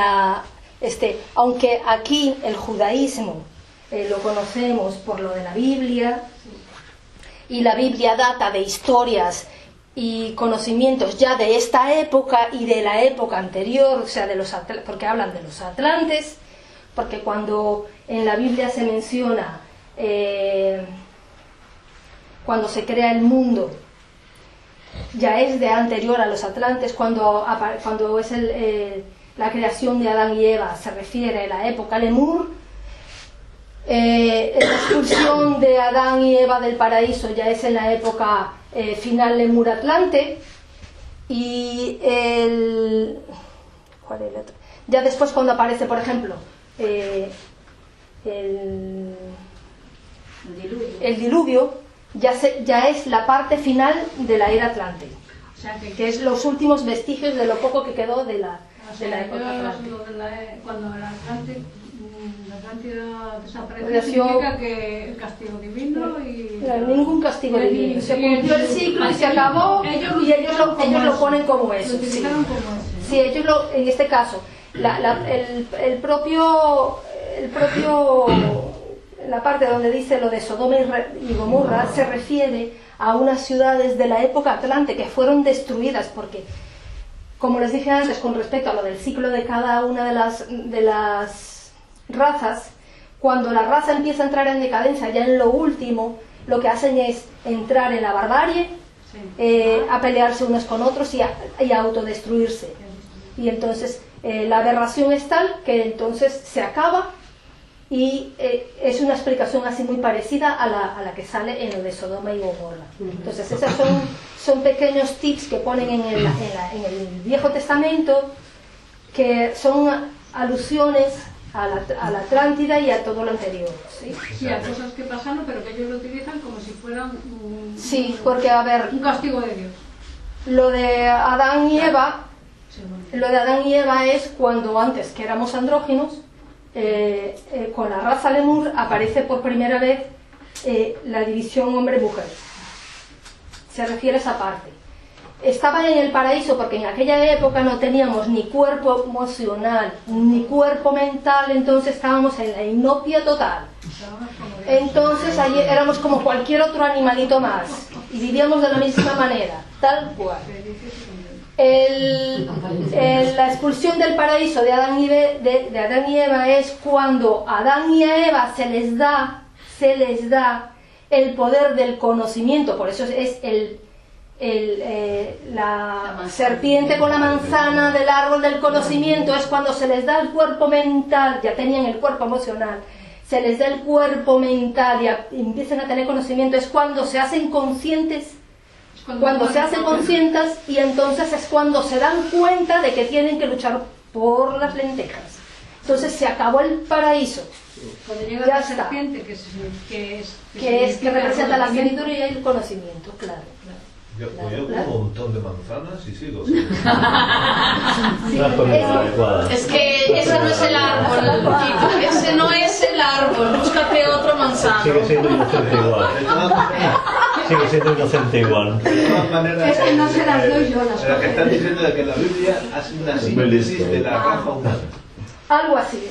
aunque aquí el judaísmo lo conocemos por lo de la Biblia, y la Biblia data de historias y conocimientos ya de esta época y de la época anterior, o sea, porque hablan de los atlantes, porque cuando en la Biblia se menciona cuando se crea el mundo, ya es de anterior a los atlantes. Cuando es la creación de Adán y Eva, se refiere a la época Lemur. La expulsión de Adán y Eva del paraíso ya es en la época final Lemur Atlante. Y ¿cuál es el otro? Ya después, cuando aparece, por ejemplo, el diluvio, ya es la parte final de la era Atlante, o sea, que es los últimos vestigios de lo poco que quedó de de la época atlántica. Cuando la Atlántida desapareció, significa que el castigo divino y... Ningún castigo divino. Se cumplió el ciclo y se acabó, y ellos lo ponen como eso. Lo utilizaron como eso. Sí, ellos en este caso, el propio la parte donde dice lo de Sodoma y Gomorra se refiere a unas ciudades de la época atlante que fueron destruidas porque, como les dije antes, con respecto a lo del ciclo de cada una de las razas, cuando la raza empieza a entrar en decadencia, ya en lo último, lo que hacen es entrar en la barbarie, a pelearse unos con otros y a autodestruirse. Y entonces la aberración es tal que entonces se acaba. Y es una explicación así muy parecida a la que sale en lo de Sodoma y Gomorra. Entonces esos son pequeños tips que ponen en el Viejo Testamento, que son alusiones a la Atlántida y a todo lo anterior. Sí, a cosas que pasaron, pero que ellos lo utilizan como si fueran sí, porque a ver, un castigo de Dios. Lo de Adán y Eva es cuando antes que éramos andróginos, con la raza Lemur aparece por primera vez la división hombre-mujer. Se refiere a esa parte. Estaban en el paraíso porque en aquella época no teníamos ni cuerpo emocional ni cuerpo mental, entonces estábamos en la inopia total. Entonces allí éramos como cualquier otro animalito más y vivíamos de la misma manera, tal cual. La expulsión del paraíso de Adán y Eva es cuando a Adán y a Eva se les da el poder del conocimiento. Por eso es la serpiente con la manzana del árbol del conocimiento, es cuando se les da el cuerpo mental, ya tenían el cuerpo emocional, se les da el cuerpo mental y empiezan a tener conocimiento, es cuando se hacen conscientes. Cuando se hacen conscientes y entonces es cuando se dan cuenta de que tienen que luchar por las lentejas. Entonces se acabó el paraíso. Cuando llega ya la está. serpiente, que representa la sabiduría y el conocimiento, claro. Yo como un montón de manzanas y sigo. Es que ese no es el árbol, Tito. Ese no es el árbol. Búscate otro manzano. Sigue siendo inocente igual. Sigue siendo inocente igual. De todas maneras, es que no se las doy yo las pero que están diciendo de que la Biblia hace una síntesis de la raza humana. Algo así.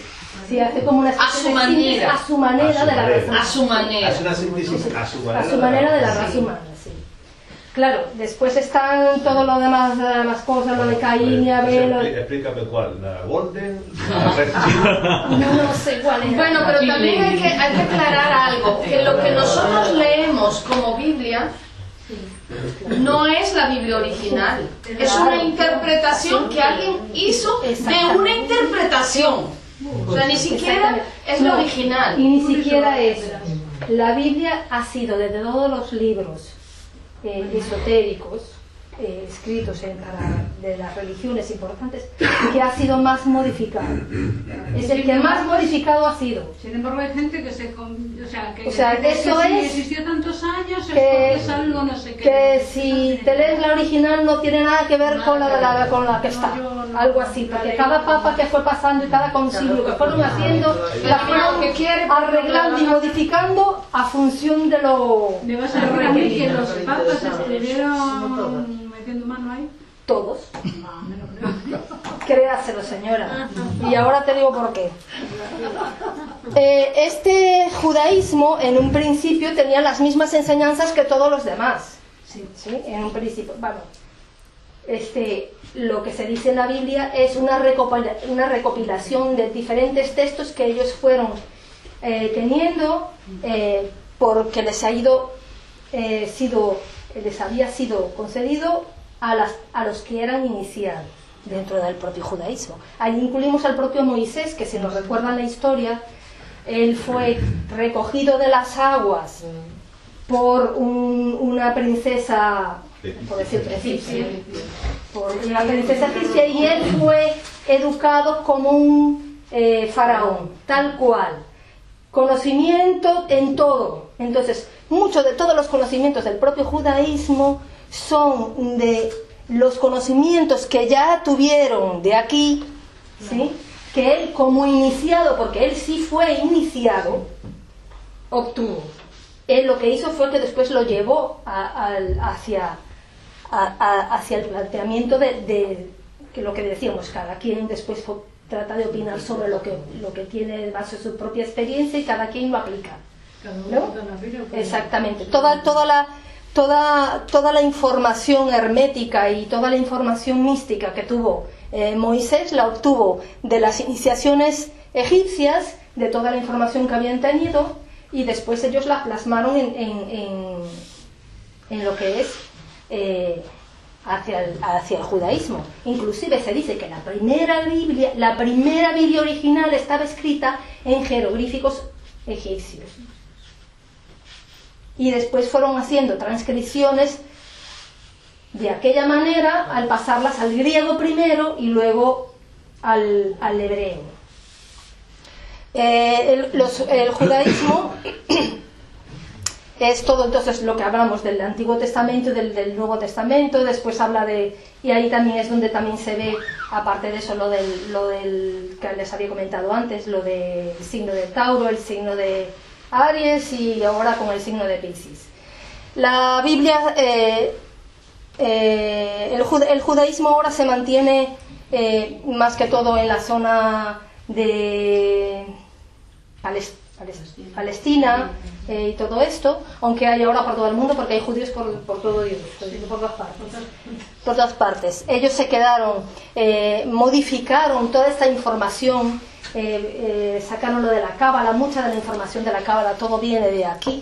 Sí, hace como una a su manera. A su manera de la raza humana. A su manera. Hace una síntesis a su manera. A su manera de la raza humana, sí. Claro, después están todo lo demás, las cosas, lo de Caín y Abel. Explícame cuál, la Golden, la Red Chip. No sé cuál es. Bueno, pero también hay que aclarar algo, que lo que nosotros leemos como Biblia no es la Biblia original, es una interpretación que alguien hizo de una interpretación. O sea, ni siquiera es la original. Y ni siquiera es. La Biblia ha sido, desde todos los libros esotéricos escritos de las religiones importantes, que ha sido más modificado. Es el que más modificado ha sido. Sin embargo, hay gente que eso si es existió tantos años es porque es algo no sé qué. Que si te lees la original no tiene nada que ver con la que está. Algo así, porque cada papa que fue pasando y cada concilio que fueron haciendo, la fueron arreglando y modificando a función de lo ¿me vas a decir a mí que los papas estuvieron metiendo mano ahí? Todos. Créaselo, señora. Y ahora te digo por qué. Este judaísmo en un principio tenía las mismas enseñanzas que todos los demás. ¿Sí? En un principio. Bueno, lo que se dice en la Biblia es una recopilación de diferentes textos que ellos fueron teniendo porque les había sido concedido a los que eran iniciados dentro del propio judaísmo. Ahí incluimos al propio Moisés, que si nos recuerdan la historia, él fue recogido de las aguas por una princesa, por decir egipcia, por una princesa egipcia, y él fue educado como un faraón, tal cual. Conocimiento en todo. Entonces, muchos de todos los conocimientos del propio judaísmo son de los conocimientos que ya tuvieron de aquí, ¿sí?, que él como iniciado, porque él sí fue iniciado, obtuvo. Él lo que hizo fue que después lo llevó hacia el planteamiento de que lo que decíamos, cada quien después trata de opinar sobre lo que tiene base su propia experiencia y cada quien lo aplica, ¿no? Exactamente. Toda la información hermética y toda la información mística que tuvo Moisés la obtuvo de las iniciaciones egipcias, de toda la información que habían tenido, y después ellos la plasmaron en lo que es hacia el judaísmo. Inclusive se dice que la primera Biblia original estaba escrita en jeroglíficos egipcios, y después fueron haciendo transcripciones de aquella manera al pasarlas al griego primero y luego al hebreo. El judaísmo es todo, entonces, lo que hablamos del Antiguo Testamento y del Nuevo Testamento. Después habla y ahí también es donde también se ve, aparte de eso, lo del que les había comentado antes, lo del signo de Tauro, el signo de Aries, y ahora con el signo de Piscis. La Biblia, el judaísmo ahora se mantiene más que todo en la zona de Palestina y todo esto, aunque hay ahora por todo el mundo, porque hay judíos por todo Dios, por todas partes. Ellos se quedaron, modificaron toda esta información, sacaron lo de la Cábala, mucha de la información de la Cábala, todo viene de aquí,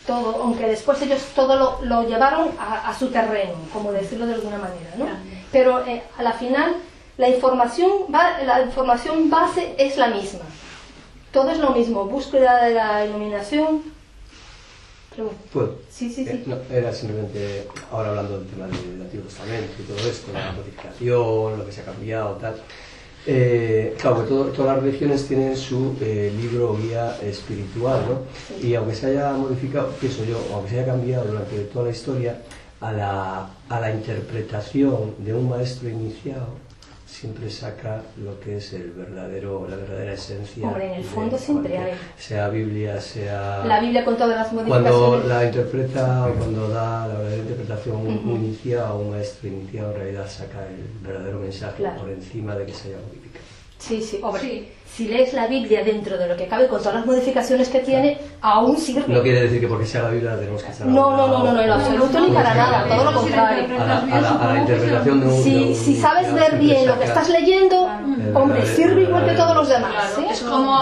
todo, aunque después ellos todo lo llevaron a su terreno, como decirlo de alguna manera, ¿no? Pero a la final la información base es la misma. Todo es lo mismo, búsqueda de la iluminación. Pues, sí. No, era simplemente, ahora hablando del tema del Antiguo Testamento y todo esto, la modificación, lo que se ha cambiado, tal. Claro, que todas las religiones tienen su libro o guía espiritual, ¿no? Sí. Y aunque se haya modificado, pienso yo, aunque se haya cambiado durante toda la historia, a la interpretación de un maestro iniciado, siempre saca lo que es la verdadera esencia. Hombre, en el fondo siempre hay. Sea Biblia, sea... La Biblia con todas las modificaciones. Cuando la interpreta o cuando da la verdadera interpretación un iniciado o un maestro iniciado, en realidad saca el verdadero mensaje, claro, por encima de que se haya modificado. Sí, hombre. Sí. Si lees la Biblia dentro de lo que cabe, con todas las modificaciones que tiene, aún sirve. No quiere decir que porque sea la Biblia la tenemos que estar... No, en absoluto ni para nada, todo lo contrario. A la interpretación de un... Si sabes ver bien lo que estás leyendo, hombre, sirve igual que todos los demás. Claro,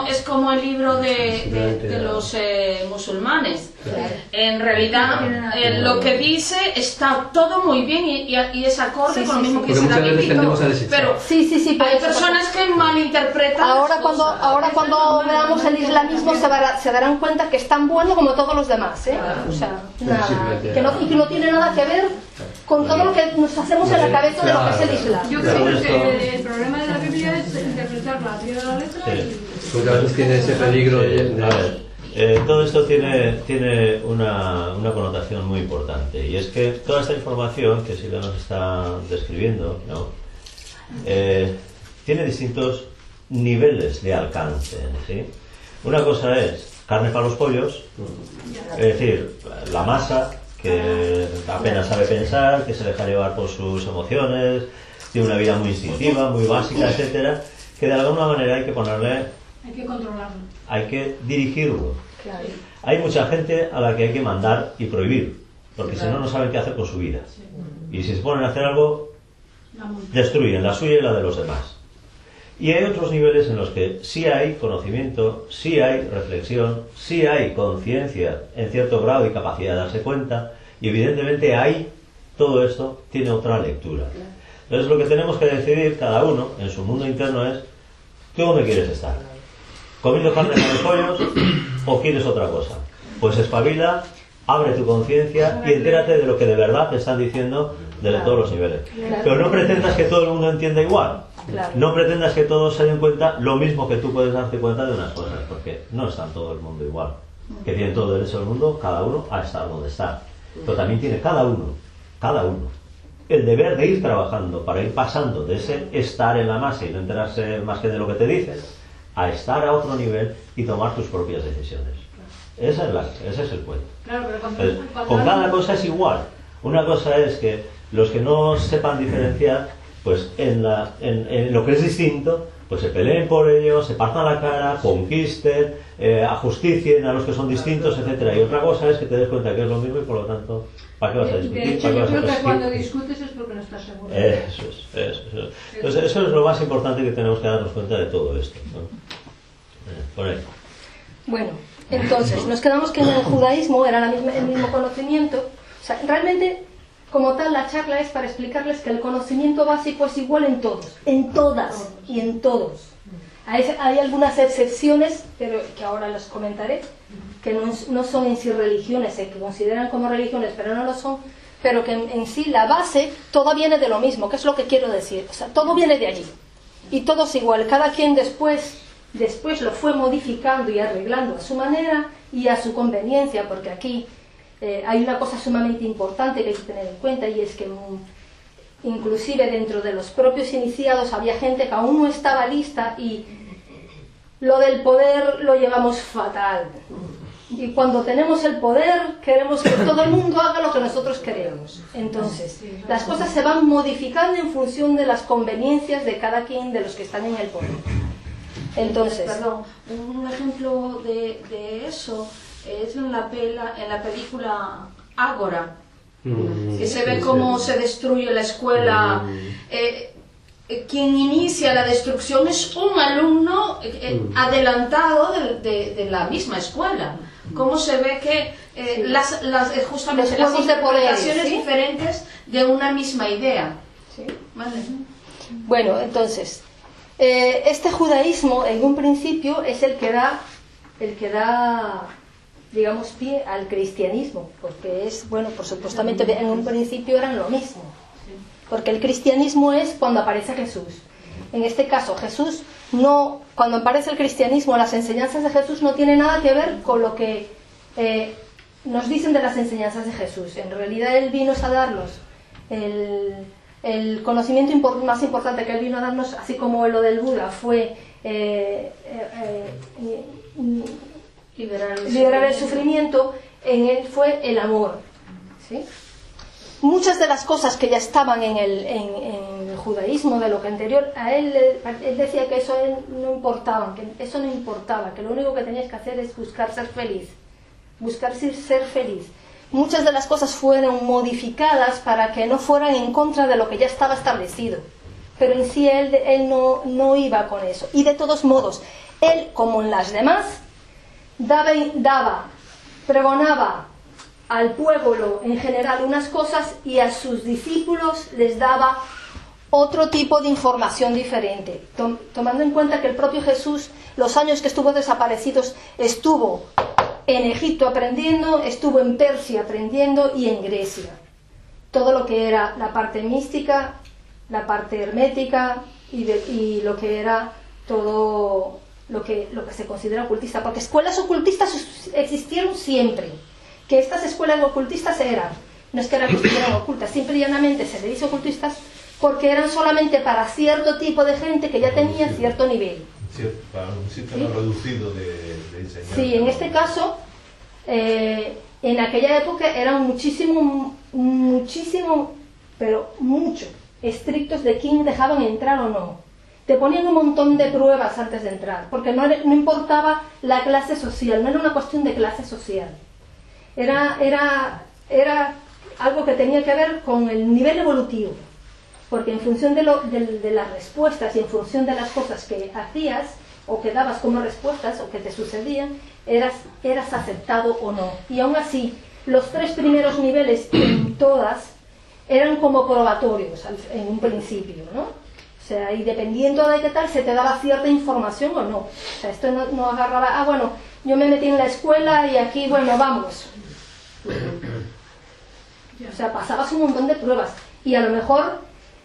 es como el libro de los musulmanes. En realidad, lo que dice está todo muy bien y es acorde con lo mismo que dice la Biblia. Pero hay personas que malinterpretan. Ahora cuando veamos el islamismo se darán cuenta que es tan bueno como todos los demás, ¿eh? O sea, nada, que no tiene nada que ver con todo lo que nos hacemos en la cabeza de lo que es el Islam. Yo creo que el problema de la Biblia es interpretarla al pie de la letra porque a veces tiene ese peligro de... todo esto tiene una connotación muy importante, y es que toda esta información que Silvia nos está describiendo, ¿no? Tiene distintos niveles de alcance, ¿sí? Una cosa es carne para los pollos, es decir, la masa que apenas sabe pensar, que se deja llevar por sus emociones, tiene una vida muy instintiva, muy básica, etcétera, que de alguna manera hay que ponerle, hay que controlarlo, hay que dirigirlo. Claro. Hay mucha gente a la que hay que mandar y prohibir, porque si no, no saben qué hacer con su vida, y si se ponen a hacer algo, destruyen la suya y la de los demás. Y hay otros niveles en los que sí hay conocimiento, sí hay reflexión, sí hay conciencia en cierto grado y capacidad de darse cuenta, y evidentemente ahí todo esto tiene otra lectura. Entonces lo que tenemos que decidir cada uno en su mundo interno es: ¿tú dónde quieres estar? ¿Comiendo carne con los pollos o quieres otra cosa? Pues espabila, abre tu conciencia y entérate de lo que de verdad te están diciendo desde todos los niveles. Pero no pretendas que todo el mundo entienda igual. No pretendas que todos se den cuenta lo mismo que tú puedes darte cuenta de unas cosas, porque no está todo el mundo igual. Que tiene todo el derecho del mundo, cada uno, a estar donde está. Pero también tiene cada uno el deber de ir trabajando para ir pasando de ese estar en la masa y no enterarse más que de lo que te dicen, a estar a otro nivel y tomar tus propias decisiones. Ese es el cuento. Claro, pero Entonces, con cada cosa es igual. Una cosa es que los que no sepan diferenciar, pues en lo que es distinto, pues se peleen por ello, se partan la cara, conquisten, ajusticien a los que son distintos, etcétera. Y otra cosa es que te des cuenta que es lo mismo y por lo tanto, ¿para qué vas a discutir? De hecho, yo creo que cuando discutes es porque no estás seguro. Eso es. Entonces, eso es lo más importante que tenemos que darnos cuenta de todo esto, ¿no? Por ahí. Bueno, entonces, nos quedamos que en el judaísmo era el mismo conocimiento. O sea, realmente, como tal, la charla es para explicarles que el conocimiento básico es igual en todos, en todas y en todos. Hay algunas excepciones, pero que ahora les comentaré, que no son en sí religiones, que consideran como religiones, pero no lo son, pero que en sí la base, todo viene de lo mismo, que es lo que quiero decir. O sea, todo viene de allí. Y todo es igual. Cada quien después lo fue modificando y arreglando a su manera y a su conveniencia, porque aquí hay una cosa sumamente importante que hay que tener en cuenta, y es que inclusive dentro de los propios iniciados había gente que aún no estaba lista, y lo del poder lo llevamos fatal. Y cuando tenemos el poder queremos que todo el mundo haga lo que nosotros queremos. Entonces, las cosas se van modificando en función de las conveniencias de cada quien de los que están en el poder. Entonces, perdón, un ejemplo de eso es en la película Ágora, que se ve cómo se destruye la escuela. Quien inicia la destrucción es un alumno adelantado de la misma escuela. Cómo se ve que justamente las interpretaciones diferentes de una misma idea. ¿Sí? ¿Vale? Bueno, entonces, este judaísmo en un principio es el que da, digamos, pie al cristianismo, porque es, bueno, pues supuestamente en un principio eran lo mismo, porque el cristianismo es cuando aparece Jesús. En este caso, Jesús no, cuando aparece el cristianismo, las enseñanzas de Jesús no tienen nada que ver con lo que nos dicen de las enseñanzas de Jesús. En realidad Él vino a darnos el conocimiento más importante que Él vino a darnos, así como lo del Buda fue liberar el sufrimiento, en Él fue el amor, ¿sí? Muchas de las cosas que ya estaban en el judaísmo de lo que anterior, a él decía que eso no importaba, que lo único que tenías que hacer es buscar ser feliz. Muchas de las cosas fueron modificadas para que no fueran en contra de lo que ya estaba establecido, pero en sí él no iba con eso. Y de todos modos, él, como en las demás, pregonaba al pueblo en general unas cosas y a sus discípulos les daba otro tipo de información diferente, tomando en cuenta que el propio Jesús, los años que estuvo desaparecido, estuvo en Egipto aprendiendo, estuvo en Persia aprendiendo y en Grecia. Todo lo que era la parte mística, la parte hermética y lo que era todo lo que se considera ocultista, porque escuelas ocultistas existieron siempre. Que estas escuelas ocultistas no es que estuvieran ocultas, simple y llanamente se le dice ocultistas porque eran solamente para cierto tipo de gente que ya tenía cierto nivel. Sí, para un sistema reducido de enseñanza. Sí, en este caso, en aquella época eran muchísimo, pero mucho, estrictos de quién dejaban entrar o no. Te ponían un montón de pruebas antes de entrar, porque no importaba la clase social, no era una cuestión de clase social. Era algo que tenía que ver con el nivel evolutivo, porque en función de las respuestas y en función de las cosas que hacías o que dabas como respuestas o que te sucedían, eras aceptado o no. Y aún así, los 3 primeros niveles en todas eran como probatorios en un principio, ¿no? O sea, y dependiendo de qué tal, se te daba cierta información o no. O sea, esto no agarraba, bueno, yo me metí en la escuela y aquí, bueno, vamos. O sea, pasabas un montón de pruebas y a lo mejor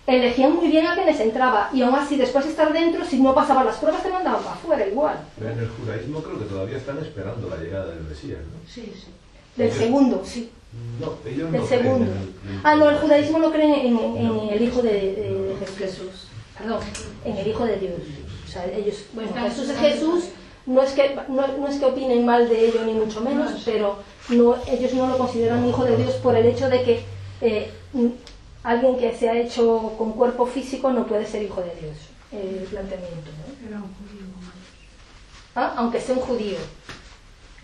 elegían muy bien a quienes entraba, y aún así después de estar dentro, si no pasaban las pruebas te mandaban para afuera igual. Pero en el judaísmo creo que todavía están esperando la llegada del Mesías, ¿no? Sí. Del segundo, sí. No, ellos no el segundo. No, el judaísmo no cree en el Hijo de Jesús. Perdón, en el Hijo de Dios. O sea, ellos, bueno, Jesús es Jesús, no es que opinen mal de ello ni mucho menos, pero ellos no lo consideran Hijo de Dios por el hecho de que alguien que se ha hecho con cuerpo físico no puede ser Hijo de Dios. El planteamiento, ¿no? Era un judío como ellos. Aunque sea un judío.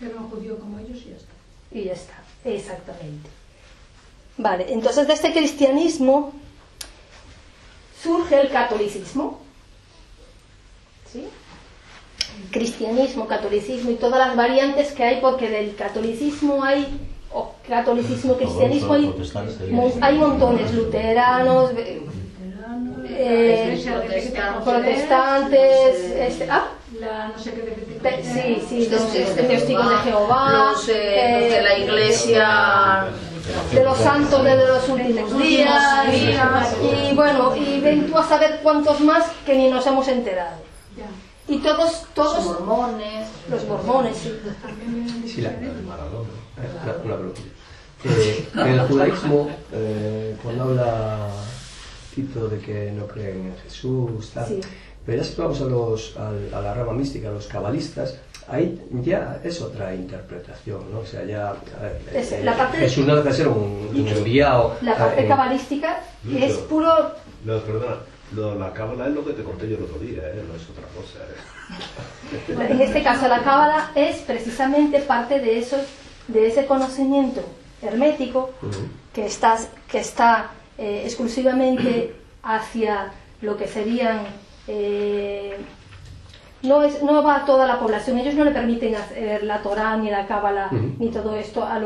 Era un judío como ellos y ya está. Y ya está, exactamente. Vale, entonces de este cristianismo surge el catolicismo. ¿Sí? Cristianismo, catolicismo y todas las variantes que hay, porque del catolicismo catolicismo, cristianismo hay montones, luteranos, protestantes, no sé qué sí, los testigos de Jehová, los de la iglesia, de los santos de los últimos días, y bueno, y ven tú a saber cuántos más que ni nos hemos enterado. Y todos los mormones, sí. Sí, una pregunta. En el judaísmo, cuando habla Tito de que no creen en Jesús, tal, sí. Pero ya si vamos a la rama mística, a los cabalistas, ahí ya es otra interpretación, ¿no? O sea, ya Jesús no debe ser un enviado. La parte cabalística es puro... No, perdona, la cábala es lo que te conté yo el otro día, no es otra cosa. En este caso, la cábala es precisamente parte de ese conocimiento hermético que está exclusivamente hacia lo que serían... no va a toda la población, ellos no le permiten hacer la Torá ni la cábala ni todo esto a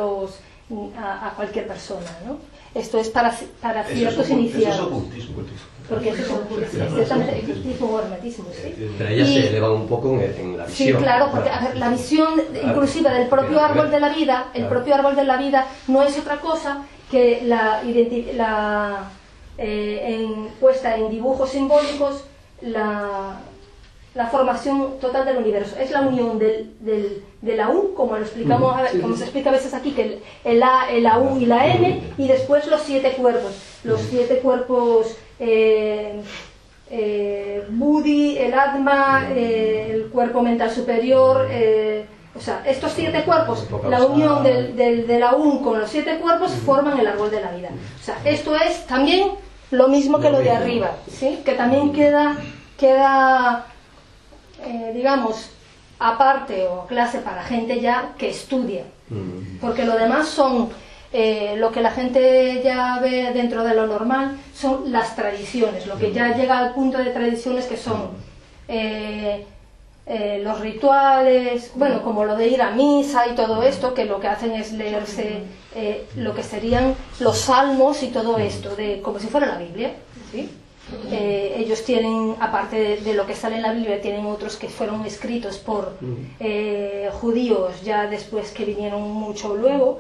cualquier persona, ¿no? Esto es para ciertos iniciados. Eso es ocultismo. Porque eso es ocultismo o hermetismo, ¿sí? Pero ella se eleva un poco en la visión. Sí, claro, porque a ver, la visión inclusiva del propio árbol de la vida, el propio árbol de la vida no es otra cosa que puesta en dibujos simbólicos la formación total del universo. Es la unión de la U, como lo explicamos, como se explica a veces aquí, que el A, la U y la M, y después los 7 cuerpos. Los 7 cuerpos, Buddhi, el Atma, el cuerpo mental superior, o sea, estos 7 cuerpos, la unión de la U con los 7 cuerpos forman el árbol de la vida. O sea, esto es también lo mismo que lo de arriba, ¿sí? Que también queda digamos, aparte o clase para gente ya que estudia, porque lo demás son lo que la gente ya ve dentro de lo normal, son las tradiciones, lo que ya llega al punto de tradiciones, que son los rituales, bueno, como lo de ir a misa y todo esto, que lo que hacen es leerse lo que serían los salmos y todo esto, como si fuera la Biblia, ¿sí? Ellos tienen, aparte de lo que sale en la Biblia, tienen otros que fueron escritos por judíos ya después, que vinieron mucho luego.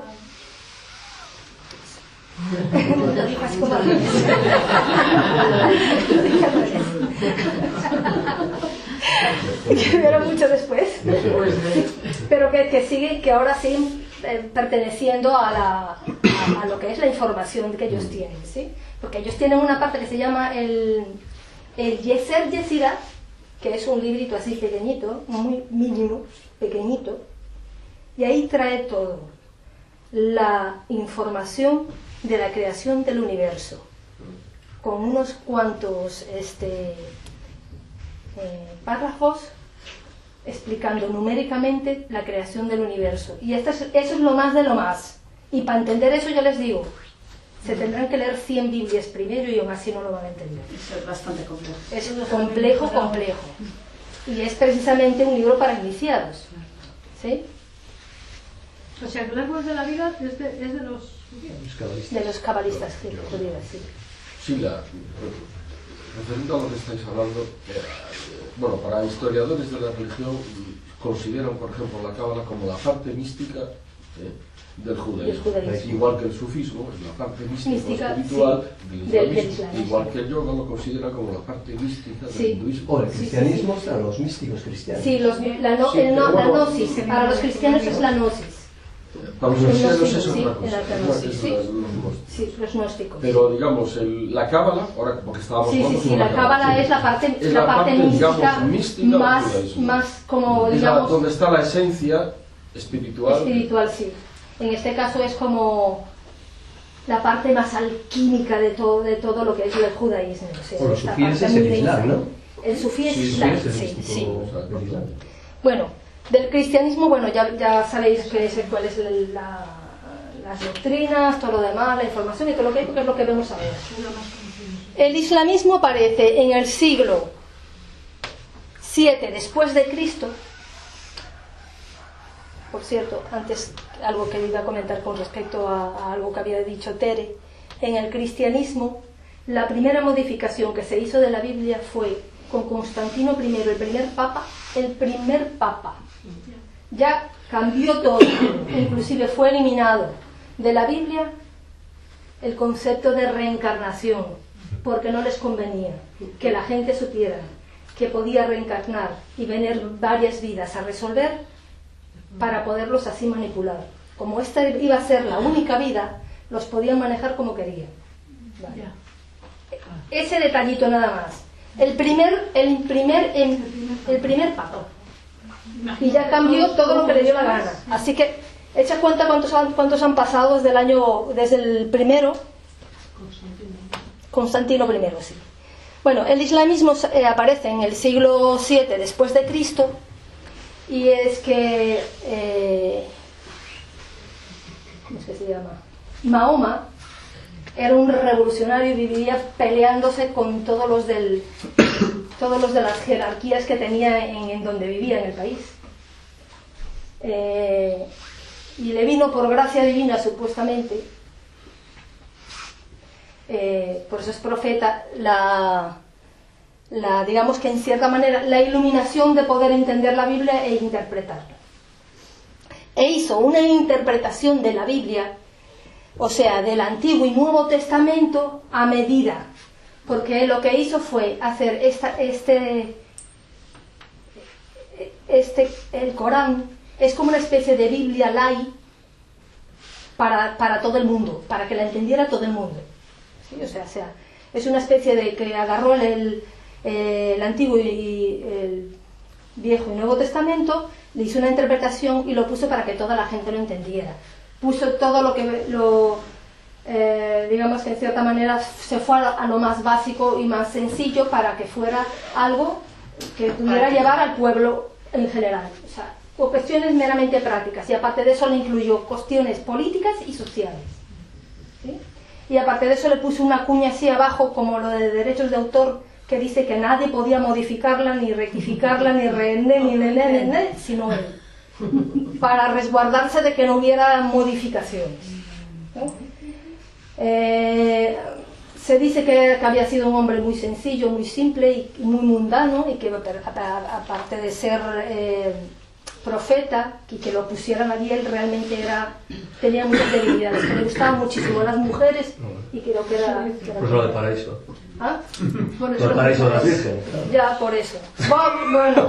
Que vinieron mucho después, pero que siguen, que ahora siguen perteneciendo a lo que es la información que ellos tienen, ¿sí? Porque ellos tienen una parte que se llama el Yeser Yesirá, que es un librito así pequeñito, muy mínimo, pequeñito, y ahí trae todo, la información de la creación del universo, con unos cuantos párrafos explicando numéricamente la creación del universo. Y eso es lo más de lo más. Y para entender eso, yo les digo, se tendrán que leer 100 Biblias primero y aún así no lo van a entender. Es bastante complejo. Es complejo. Y es precisamente un libro para iniciados. ¿Sí? O sea, el árbol de la vida es de los judíos. De los cabalistas, sí, judíos, sí. Sí, referente a lo que estáis hablando, bueno, para historiadores de la religión consideran, por ejemplo, la cábala como la parte mística del judaísmo, igual que el sufismo es la parte mística espiritual del islamismo, igual que el yoga lo considera como la parte mística del hinduismo. O el cristianismo están los místicos cristianos. Sí, la gnosis, para los cristianos es la gnosis. Para los cristianos es sí, otra cosa. Sí, los gnósticos. Pero digamos, la cábala, ahora porque estábamos hablando sí, la cábala es la parte mística, digamos, más como, digamos... donde está la esencia espiritual. Espiritual, sí. En este caso es como la parte más alquímica de todo lo que es el judaísmo. O sea, los sufíes es el Islam, ¿no? El sufí es Islam, sí. Bueno, del cristianismo, bueno, ya sabéis cuál es las doctrinas, todo lo demás, la información y todo lo que hay, porque es lo que vemos ahora. El islamismo aparece en el siglo VII después de Cristo. Por cierto, antes algo que iba a comentar con respecto a algo que había dicho Tere. En el cristianismo, la primera modificación que se hizo de la Biblia fue con Constantino I, el primer papa. Ya cambió todo, inclusive fue eliminado de la Biblia el concepto de reencarnación, porque no les convenía que la gente supiera que podía reencarnar y venir varias vidas a resolver para poderlos así manipular. Como esta iba a ser la única vida, los podían manejar como querían. Vale. Ese detallito nada más. El primer papa. Y ya cambió todo lo que le dio la gana. Así que echa cuenta cuántos han pasado desde el primero, Constantino I, sí. Bueno, el islamismo aparece en el siglo VII después de Cristo, y es que ¿cómo es que se llama? Mahoma era un revolucionario y vivía peleándose con todos los de las jerarquías que tenía en donde vivía en el país. Y le vino por gracia divina, supuestamente, por eso es profeta, digamos que en cierta manera, la iluminación de poder entender la Biblia e interpretarla. E hizo una interpretación de la Biblia, o sea, del Antiguo y Nuevo Testamento a medida, porque lo que hizo fue hacer el Corán es como una especie de Biblia light para todo el mundo, para que la entendiera todo el mundo. ¿Sí? O sea, es una especie de que agarró el Antiguo y el Viejo y Nuevo Testamento, le hizo una interpretación y lo puso para que toda la gente lo entendiera. Puso todo lo que digamos que en cierta manera se fue a lo más básico y más sencillo para que fuera algo que pudiera llevar al pueblo en general. O sea, o cuestiones meramente prácticas, y aparte de eso le incluyó cuestiones políticas y sociales. ¿Sí? Y aparte de eso le puso una cuña así abajo como lo de derechos de autor, que dice que nadie podía modificarla, ni rectificarla, ni sino él, para resguardarse de que no hubiera modificaciones. ¿No? Se dice que había sido un hombre muy sencillo, muy simple y muy mundano, y que aparte de ser profeta, y que lo pusieran allí, él realmente tenía muchas debilidades, que le gustaban muchísimo las mujeres, y creo que era por eso lo de paraíso. ¿Ah? Por eso el paraíso de las vírgenes. Ya, por eso. Bueno,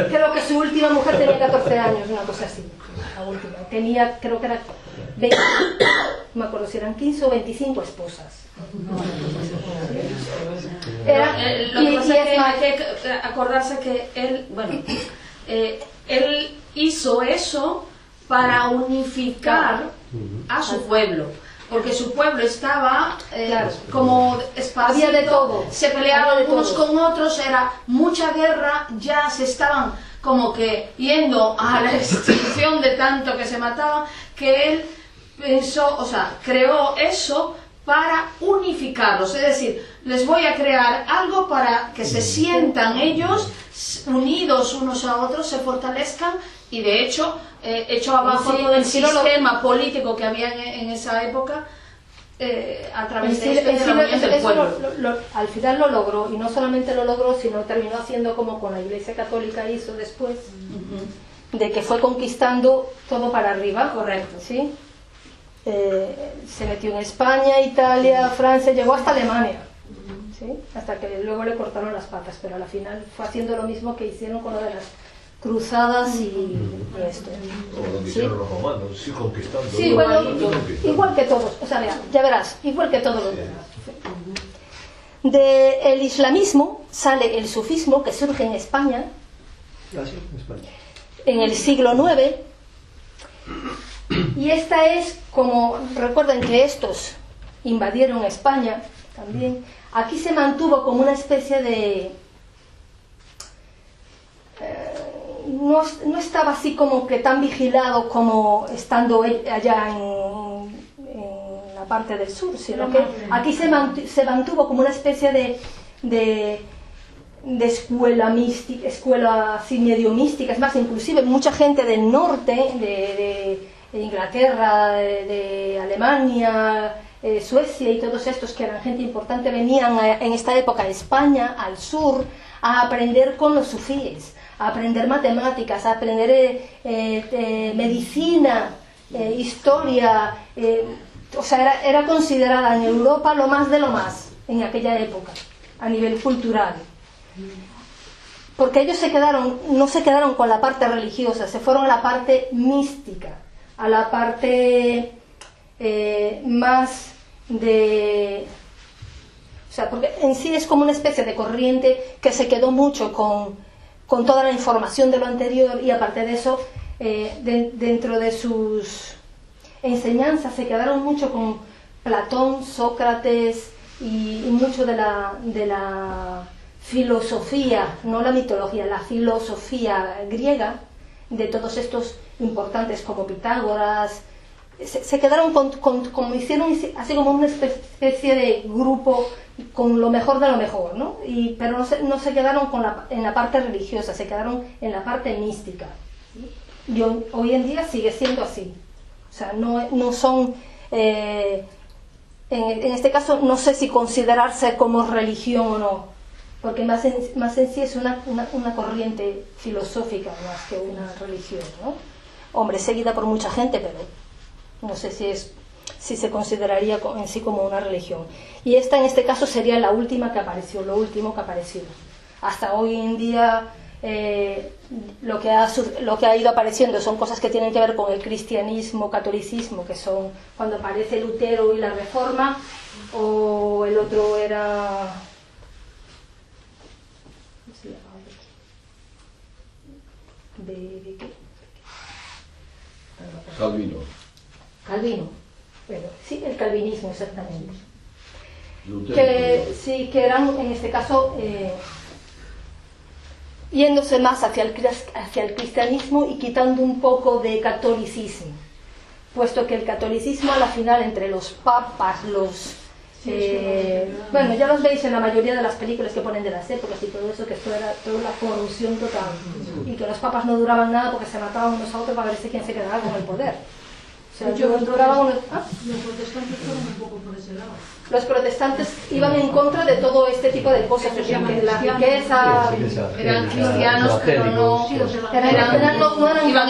creo que su última mujer tenía 14 años, una cosa así. La última. Tenía, creo que era 20, no me acuerdo si eran 15 o 25 esposas. Lo que pasa es que hay que acordarse que él, él hizo eso para unificar a su pueblo, porque su pueblo estaba como esparcido, había de todo, se peleaban unos con otros, era mucha guerra, ya se estaban como que yendo a la extinción de tanto que se mataban, que él pensó, o sea, creó eso para unificarlos, es decir, les voy a crear algo para que se sientan ellos unidos unos a otros, se fortalezcan, y de hecho echó abajo todo el sistema político que había en esa época a través de la unión del pueblo. Al final lo logró, y no solamente lo logró, sino terminó haciendo como con la Iglesia Católica hizo después, de que fue conquistando todo para arriba. Correcto. ¿Sí? Se metió en España, Italia, Francia, llegó hasta Alemania, ¿sí? Hasta que luego le cortaron las patas, pero al final fue haciendo lo mismo que hicieron con lo de cruzadas y esto. O lo que hicieron los romanos, sí, conquistando. Sí, bueno, igual que todos, o sea, mira, ya verás, igual que todos los demás. Del islamismo sale el sufismo, que surge en España, en el siglo IX, y esta es como, recuerden que estos invadieron España también, aquí se mantuvo como una especie de... no estaba así como que tan vigilado como estando allá en la parte del sur, sino que aquí se mantuvo como una especie de escuela mística, escuela así medio mística. Es más, inclusive mucha gente del norte, de Inglaterra, de Alemania, Suecia y todos estos que eran gente importante, venían en esta época a España, al sur, a aprender con los sufíes, a aprender matemáticas, a aprender medicina, historia. O sea, era considerada en Europa lo más de lo más en aquella época, a nivel cultural. Porque ellos no se quedaron con la parte religiosa, se fueron a la parte mística, a la parte más de... O sea, porque en sí es como una especie de corriente que se quedó mucho con toda la información de lo anterior, y aparte de eso, dentro de sus enseñanzas se quedaron mucho con Platón, Sócrates y mucho de la filosofía, no la mitología, la filosofía griega, de todos estos importantes como Pitágoras. Se quedaron como hicieron así como una especie de grupo con lo mejor de lo mejor, ¿no? Pero no se quedaron en la parte religiosa, se quedaron en la parte mística. Y hoy en día sigue siendo así. O sea, no son... en este caso no sé si considerarse como religión o no, porque más en sí es una corriente filosófica más que una religión, ¿no? Hombre, seguida por mucha gente, pero no sé si se consideraría en sí como una religión. Y esta en este caso sería la última que apareció, lo último que apareció. Hasta hoy en día lo que ha ido apareciendo son cosas que tienen que ver con el cristianismo, catolicismo, que son cuando aparece Lutero y la Reforma, o el otro era... ¿cómo se llamaba? ¿De qué? Calvino. Bueno, sí, el calvinismo exactamente. Que eran en este caso yéndose más hacia el cristianismo y quitando un poco de catolicismo, puesto que el catolicismo a la final entre los papas, bueno, ya los veis en la mayoría de las películas que ponen de las épocas y todo eso, que esto era toda la corrupción total, y que los papas no duraban nada porque se mataban unos a otros para ver si quién se quedaba con el poder. O sea, Los protestantes fueron un poco por ese lado. Los protestantes iban en contra de todo este tipo de cosas, que la riqueza... Eran cristianos, pero no eran iban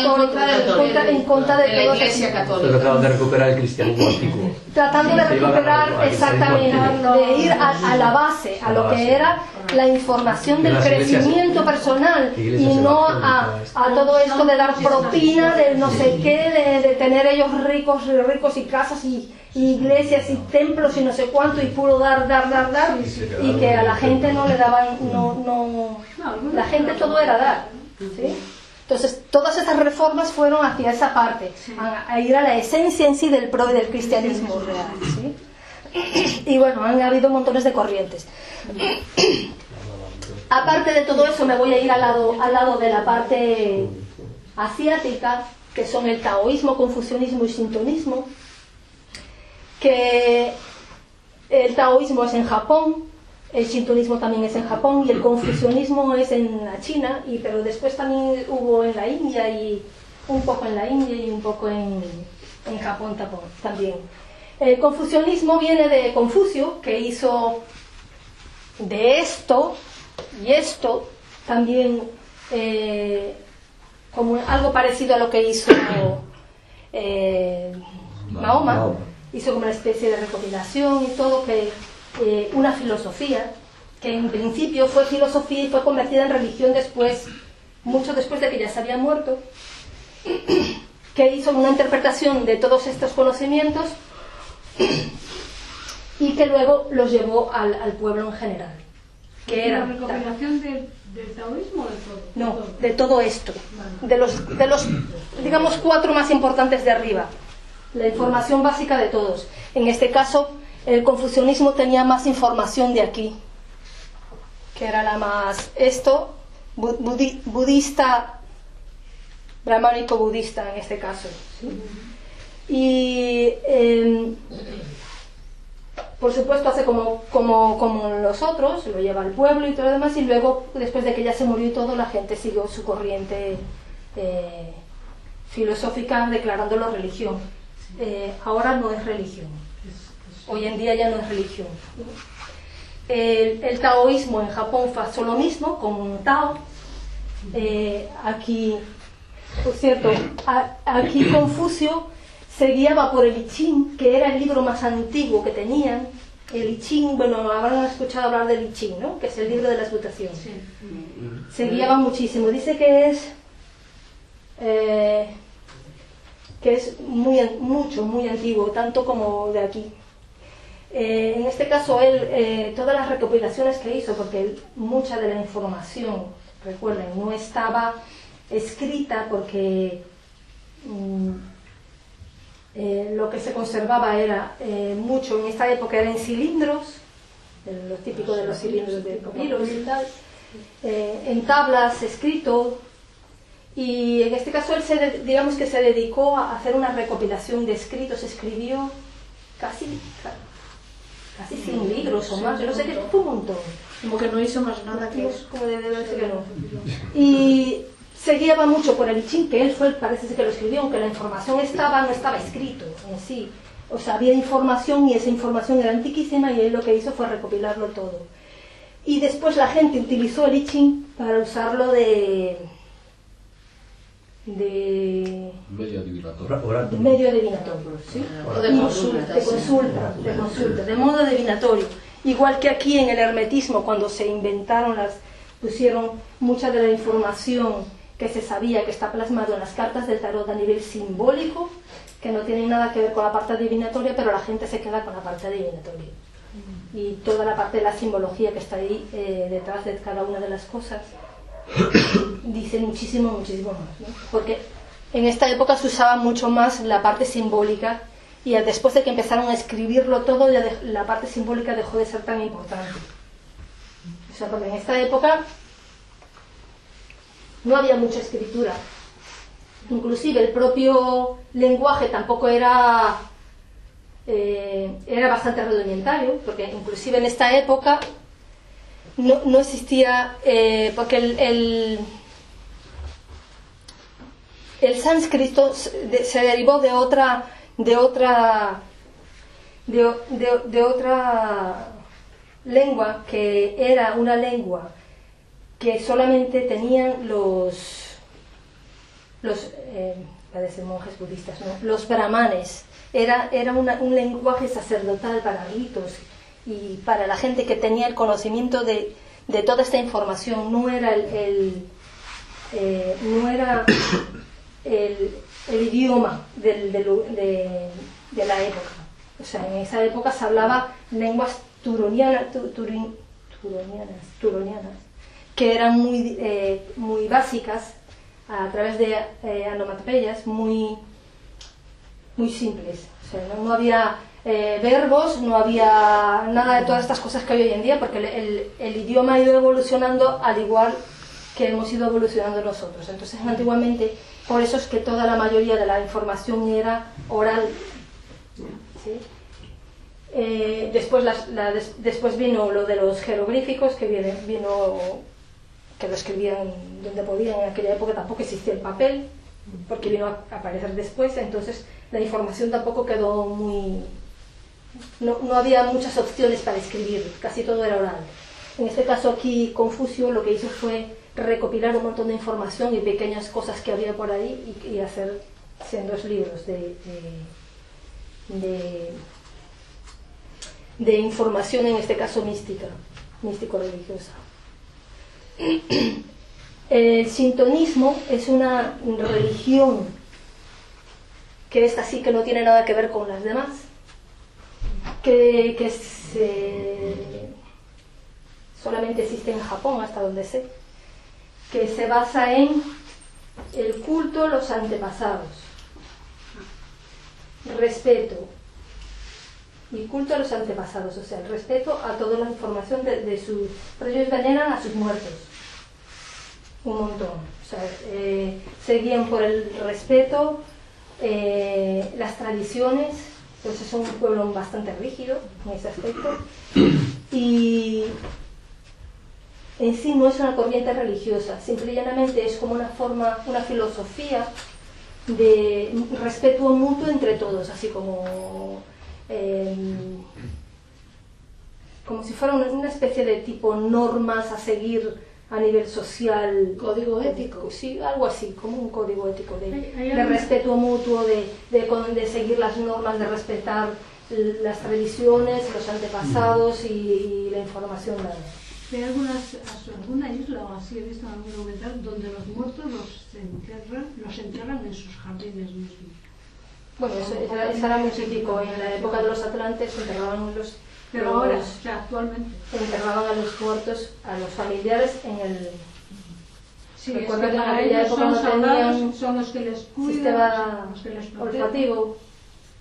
en contra de la Iglesia Católica. Trataban de recuperar el cristianismo antiguo. Tratando de recuperar exactamente, de ir a la base, a lo que era la información del crecimiento personal, y no a todo esto de dar propina, de no sé qué, de tener ellos ricos y casas y iglesias y templos y no sé cuánto, y puro dar, y que a la gente no le daban, la gente todo era dar, ¿sí? Entonces todas estas reformas fueron hacia esa parte, a ir a la esencia en sí del cristianismo real, ¿sí? Y bueno, han habido montones de corrientes. Aparte de todo eso, me voy a ir al lado de la parte asiática, que son el taoísmo, confucianismo y sintoísmo, que el taoísmo es en Japón, el sintoísmo también es en Japón, y el confucianismo es en la China, pero después también hubo en la India, y un poco en la India y un poco en Japón también. El confucianismo viene de Confucio, que hizo de esto y esto también como algo parecido a lo que hizo Mahoma. Hizo como una especie de recopilación y todo, una filosofía que en principio fue filosofía y fue convertida en religión después mucho después de que ya se había muerto, que hizo una interpretación de todos estos conocimientos y que luego los llevó al pueblo en general. Que era ¿La recopilación del taoísmo o de todo? No, de todo esto, de los digamos 4 más importantes de arriba, la información básica de todos. En este caso, el confucianismo tenía más información de aquí, que era la más, esto, budista, brahmánico budista en este caso, ¿sí? Y por supuesto hace como los otros, lo lleva al pueblo y todo lo demás, y luego después de que ya se murió y todo, la gente siguió su corriente filosófica declarándolo religión. Ahora no es religión, hoy en día ya no es religión. El taoísmo en Japón pasó lo mismo con un Tao. Aquí, por cierto, aquí Confucio se guiaba por el I Ching, que era el libro más antiguo que tenían. El I Ching, bueno, habrán escuchado hablar del I Ching, ¿no? Que es el libro de las votaciones. Sí. Se guiaba muchísimo. Dice que es muy antiguo, tanto como de aquí. En este caso, él, todas las recopilaciones que hizo, porque mucha de la información, recuerden, no estaba escrita porque lo que se conservaba era mucho, en esta época era en cilindros, lo típico de los cilindros de papiros y tal, en tablas, escrito, y en este caso él digamos que se dedicó a hacer una recopilación de escritos, escribió casi 100 libros o más, yo no sé qué, fue un montón. Como que no hizo más nada que eso. Como debe decir que no. Y se guiaba mucho por el I Ching, que él parece ser que lo escribió, aunque la información no estaba escrito en sí. O sea, había información y esa información era antiquísima y él lo que hizo fue recopilarlo todo. Y después la gente utilizó el I Ching para usarlo de medio adivinatorio. Medio adivinatorio, ¿sí? O de consulta. De consulta, de modo adivinatorio. Igual que aquí en el hermetismo, cuando se inventaron pusieron mucha de la información que se sabía que está plasmado en las cartas del tarot a nivel simbólico, que no tiene nada que ver con la parte adivinatoria, pero la gente se queda con la parte adivinatoria. Y toda la parte de la simbología que está ahí detrás de cada una de las cosas dice muchísimo más, ¿no? Porque en esta época se usaba mucho más la parte simbólica y después de que empezaron a escribirlo todo, la parte simbólica dejó de ser tan importante. O sea, porque en esta época no había mucha escritura. Inclusive el propio lenguaje tampoco era bastante rudimentario, porque inclusive en esta época no existía, porque el sánscrito se derivó de otra lengua, que era una lengua que solamente tenían los monjes budistas, ¿no? Los brahmanes. Era un lenguaje sacerdotal para ritos y para la gente que tenía el conocimiento de toda esta información. No era el idioma de la época. O sea, en esa época se hablaba lenguas turonianas, que eran muy básicas, a través de onomatopeyas muy simples. O sea, no había verbos, no había nada de todas estas cosas que hay hoy en día, porque el idioma ha ido evolucionando al igual que hemos ido evolucionando nosotros. Entonces, antiguamente, por eso es que toda la mayoría de la información era oral, ¿sí? Después vino lo de los jeroglíficos, que que lo escribían donde podían. En aquella época tampoco existía el papel, porque vino a aparecer después. Entonces la información tampoco quedó no había muchas opciones para escribir, casi todo era oral. En este caso aquí Confucio lo que hizo fue recopilar un montón de información y pequeñas cosas que había por ahí y hacer sendos libros de información, en este caso místico-religiosa. El shintoísmo es una religión que esta sí que no tiene nada que ver con las demás, que solamente existe en Japón, hasta donde sé, que se basa en el culto a los antepasados, respeto y culto a los antepasados, o sea, el respeto a toda la información de sus... Pero ellos veneran a sus muertos un montón, o sea, seguían por el respeto, las tradiciones, pues es un pueblo bastante rígido en ese aspecto, y en sí no es una corriente religiosa, simple y llanamente es como una forma, una filosofía de respeto mutuo entre todos, así como si fuera una especie de tipo normas a seguir a nivel social. Código ético. Sí, algo así, como un código ético de respeto mutuo, de seguir las normas, de respetar las tradiciones, los antepasados y la información dada. Hay alguna isla o así, he visto en algún documental, donde los muertos los enterran en sus jardines mismos. Bueno, eso era muy típico. En la época de los atlantes enterraban pero ahora, o sea, actualmente, enterraban a los muertos, a los familiares en el... Sí, recuerdo que en para aquella ellos época no tenían son los que les cuidan, sistema los que les protegen. olfativo,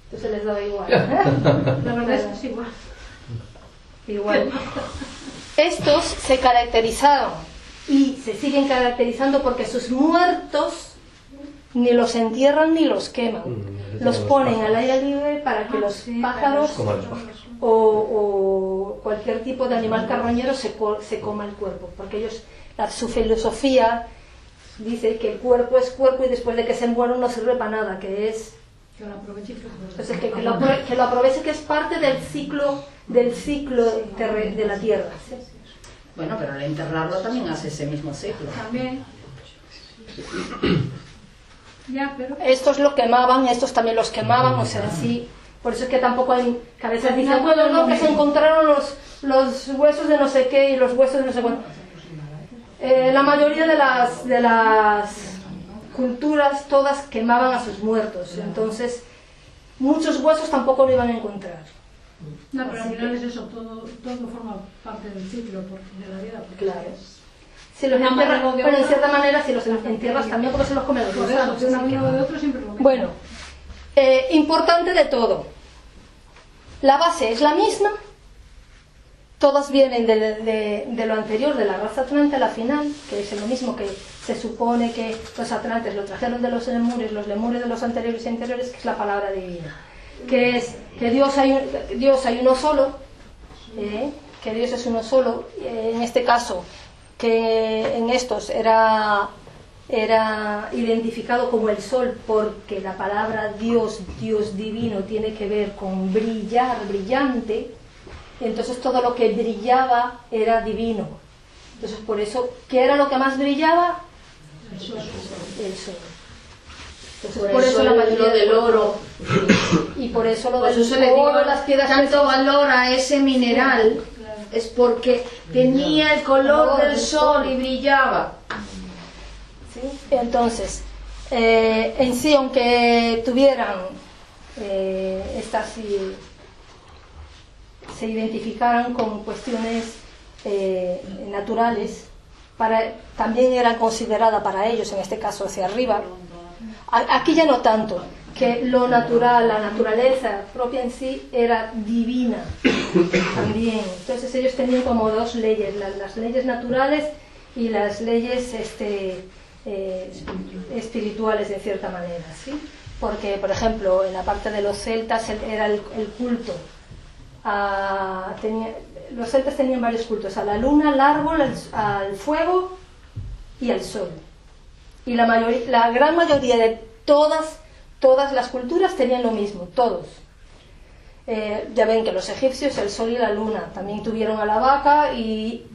entonces les daba igual. La verdad es que es igual. Igual. Estos se caracterizaron y se siguen caracterizando porque sus muertos ni los entierran ni los queman. Los ponen al aire libre para que los pájaros o cualquier tipo de animal carroñero se coma el cuerpo, porque ellos, su filosofía dice que el cuerpo es cuerpo y después de que se muere no sirve para nada, que es que lo aproveche, entonces que lo aproveche, que es parte del ciclo de la tierra, ¿sí? Bueno, pero al enterrarlo también hace ese mismo ciclo. También. Ya, pero... Estos lo quemaban, estos también los quemaban, o sea, sí. Por eso es que tampoco hay... Que a veces dicen, bueno, no, que se encontraron los huesos de no sé qué y los huesos de no sé cuánto. La mayoría de las culturas, todas quemaban a sus muertos. Entonces, muchos huesos tampoco lo iban a encontrar. No, pero al final es eso, todo forma parte del ciclo de la vida. Claro. Si los entierras, bueno, en cierta manera, si los entierras también, porque se los comen los gusanos. De una manera o de otra siempre lo mismo. Bueno, importante de todo. La base es la misma. Todas vienen de lo anterior, de la raza atlante a la final, que es lo mismo que se supone que los atlantes lo trajeron de los lemures de los anteriores y anteriores, que es la palabra divina. Que es que Dios hay uno solo, que Dios es uno solo, en este caso, que en estos era identificado como el sol, porque la palabra Dios divino, tiene que ver con brillar, brillante, y entonces todo lo que brillaba era divino. Entonces por eso, ¿qué era lo que más brillaba? El sol. Entonces, por eso la mayoría del oro. Y por eso lo Pues del eso le digo, oro, las piedras tanto valor a ese mineral, es porque tenía el color del sol y brillaba. ¿Sí? Entonces, en sí, aunque tuvieran se identificaran con cuestiones naturales, también eran consideradas para ellos, en este caso hacia arriba. Aquí ya no tanto, que lo natural, la naturaleza propia en sí era divina también. Entonces ellos tenían como dos leyes, las leyes naturales y las leyes espirituales, de cierta manera, ¿sí? Porque, por ejemplo, en la parte de los celtas era el culto. Los celtas tenían varios cultos: a la luna, al árbol, al fuego y al sol. Y la gran mayoría de todas las culturas tenían lo mismo, todos. Ya ven que los egipcios, el sol y la luna, también tuvieron a la vaca, y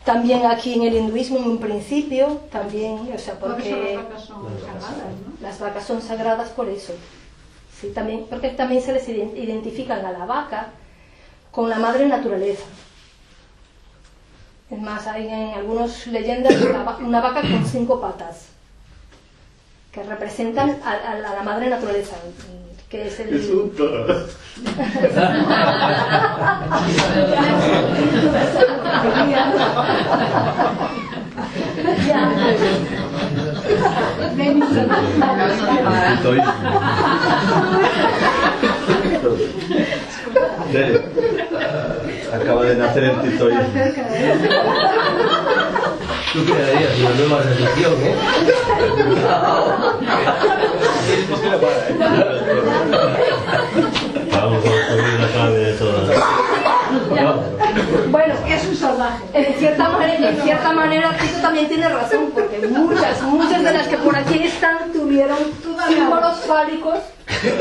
también aquí en el hinduismo en un principio, también, o sea, porque las vacas son sagradas, ¿no? Las vacas son sagradas por eso. Sí, también, porque también se les identifican a la vaca con la madre naturaleza. Es más, hay en algunas leyendas una vaca con 5 patas, que representan a la madre naturaleza, que es el... ¡Qué susto! Acaba de nacer el titoísmo. Tú crearías una nueva religión, ¿eh? Vamos a poner la clave de todas. Bueno, Es un salvaje. en cierta manera Tito también tiene razón, porque muchas de las que por aquí están tuvieron símbolos fálicos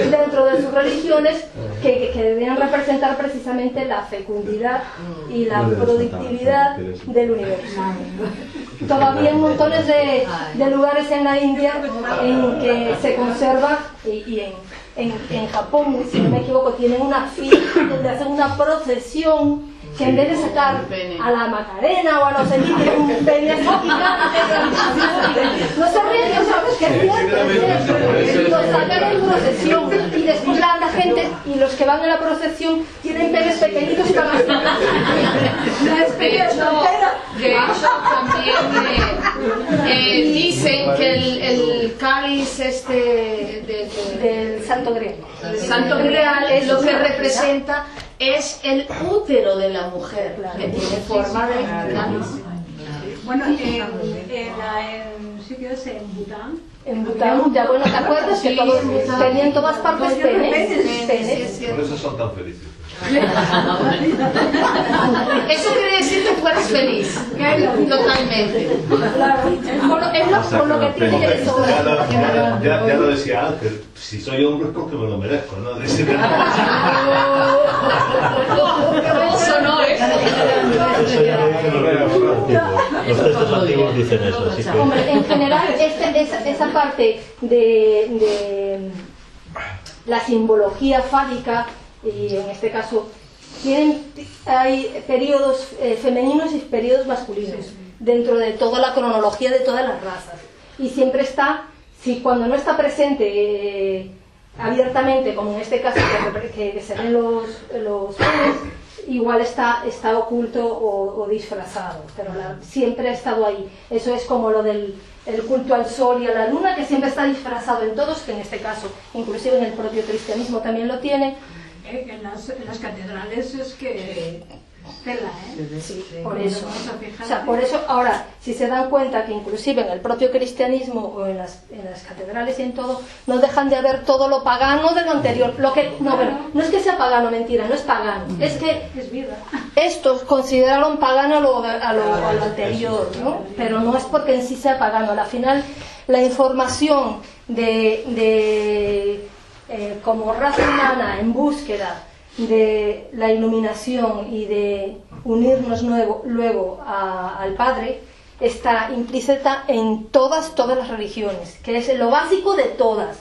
dentro de sus religiones que debían representar precisamente la fecundidad y la productividad del universo. Todavía hay montones de lugares en la India en que se conserva, y en Japón, si no me equivoco, tienen una fila donde hacen una procesión que en vez de sacar a la Macarena o a los Elíseos un pene así gigante, no se ríen, no sabes que es cierto, lo sacan en procesión y después la gente y los que van en la procesión tienen penes pequeñitos para así. De hecho, también dicen que el cáliz del Santo Grial. el Santo Grial es lo que representa es el útero de la mujer, que tiene forma de cáliz. Bueno, en sitios en Bután. En Bután, ya bueno, ¿te acuerdas que todos tenían todas partes penes? Por eso son tan felices. Eso quiere decir que tú eres feliz, totalmente. Claro, por lo que tiene que sobrar. Ya lo decía Ángel, si soy hombre es porque me lo merezco, ¿no? Eso no es. Eso ya lo dicen los textos antiguos dicen eso, así que... Hombre, en general, esa parte de la simbología fálica, y en este caso hay periodos femeninos y periodos masculinos dentro de toda la cronología de todas las razas, y siempre está, si cuando no está presente abiertamente, como en este caso que se ven los penes, igual está oculto o disfrazado, pero siempre ha estado ahí. Eso es como lo del el culto al sol y a la luna, que siempre está disfrazado en todos, que en este caso inclusive en el propio cristianismo también lo tiene. En las catedrales es que tela, Sí, por eso. O sea, por eso ahora, si se dan cuenta que inclusive en el propio cristianismo o en las catedrales y en todo, no dejan de haber todo lo pagano de lo anterior. No es que sea pagano, mentira, no es pagano. Es que es vida. estos consideraron pagano a lo anterior, ¿no? Pero no es porque en sí sea pagano. Al final, la información como raza humana en búsqueda de la iluminación y de unirnos luego al Padre está implícita en todas las religiones, que es lo básico de todas.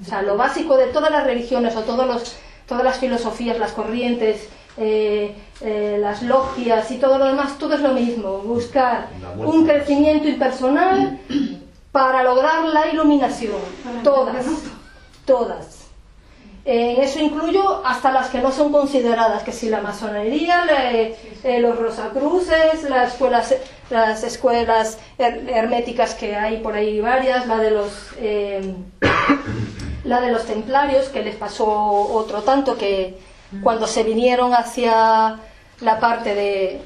O sea, lo básico de todas las religiones o todas las filosofías, las corrientes, las logias y todo lo demás, todo es lo mismo, buscar un crecimiento impersonal para lograr la iluminación, todas. En eso incluyo hasta las que no son consideradas, que si la masonería, los rosacruces, las escuelas herméticas, que hay por ahí varias, la de los templarios, que les pasó otro tanto, que cuando se vinieron hacia la parte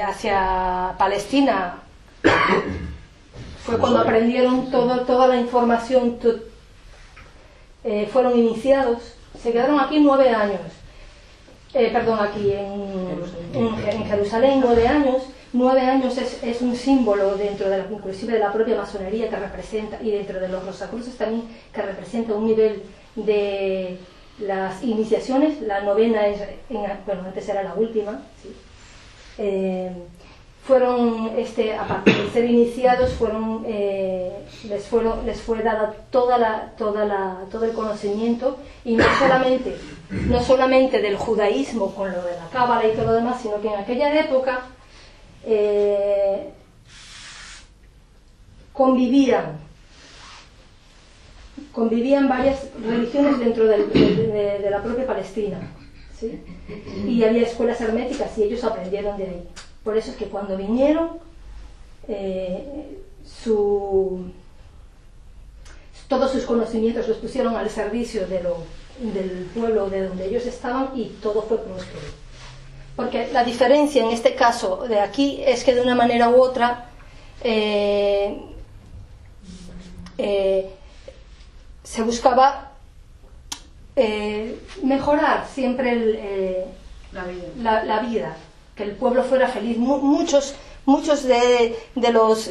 hacia Palestina, fue cuando aprendieron toda la información, fueron iniciados, se quedaron aquí 9 años, aquí en Jerusalén 9 años. 9 años es un símbolo dentro inclusive de la propia masonería, que representa, y dentro de los rosacruces también, que representa un nivel de las iniciaciones. La novena antes era la última, ¿sí? fueron, aparte de ser iniciados, les fue dada todo el conocimiento, y no solamente del judaísmo con lo de la cábala y todo lo demás, sino que en aquella época convivían varias religiones dentro de la propia Palestina, ¿sí? Y había escuelas herméticas y ellos aprendieron de ahí. Por eso es que cuando vinieron, todos sus conocimientos los pusieron al servicio del pueblo de donde ellos estaban, y todo fue próspero. Porque la diferencia en este caso de aquí es que de una manera u otra se buscaba mejorar siempre la vida, que el pueblo fuera feliz. Muchos de los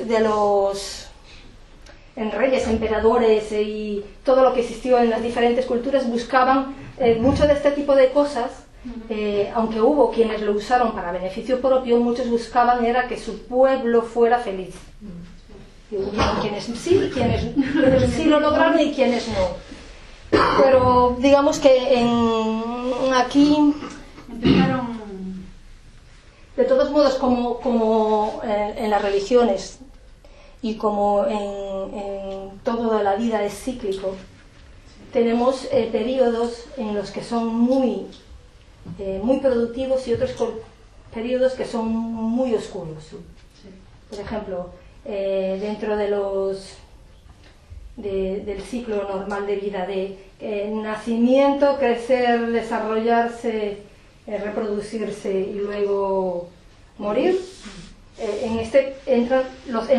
reyes, emperadores y todo lo que existió en las diferentes culturas buscaban mucho de este tipo de cosas. Aunque hubo quienes lo usaron para beneficio propio, muchos buscaban era que su pueblo fuera feliz. Y hubieron quienes sí lo lograron y quienes no. Pero digamos que aquí empezaron, de todos modos, como en las religiones y como en toda la vida es cíclico, tenemos periodos en los que son muy productivos y otros periodos que son muy oscuros. Por ejemplo, dentro del ciclo normal de vida, de nacimiento, crecer, desarrollarse, reproducirse y luego morir, en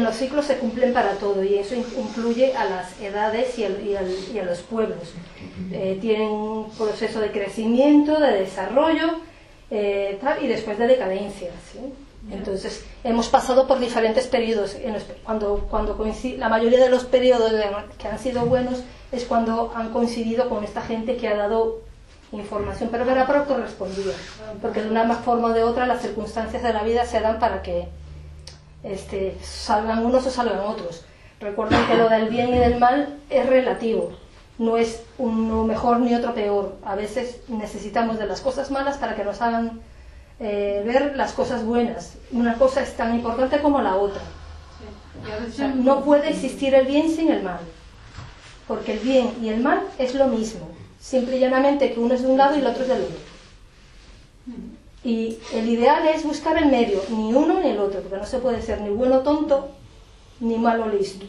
los ciclos se cumplen para todo, y eso incluye a las edades y a los pueblos. Tienen un proceso de crecimiento, de desarrollo, y después de decadencia, ¿sí? Entonces hemos pasado por diferentes periodos. Cuando la mayoría de los periodos que han sido buenos es cuando han coincidido con esta gente que ha dado información, pero era para correspondida, porque de una forma o de otra las circunstancias de la vida se dan para que salgan unos o salgan otros. Recuerden que lo del bien y del mal es relativo, no es uno mejor ni otro peor. A veces necesitamos de las cosas malas para que nos hagan ver las cosas buenas. Una cosa es tan importante como la otra. O sea, no puede existir el bien sin el mal, porque el bien y el mal es lo mismo, simple y llanamente que uno es de un lado y el otro es del otro. Y el ideal es buscar el medio, ni uno ni el otro, porque no se puede ser ni bueno tonto ni malo listo.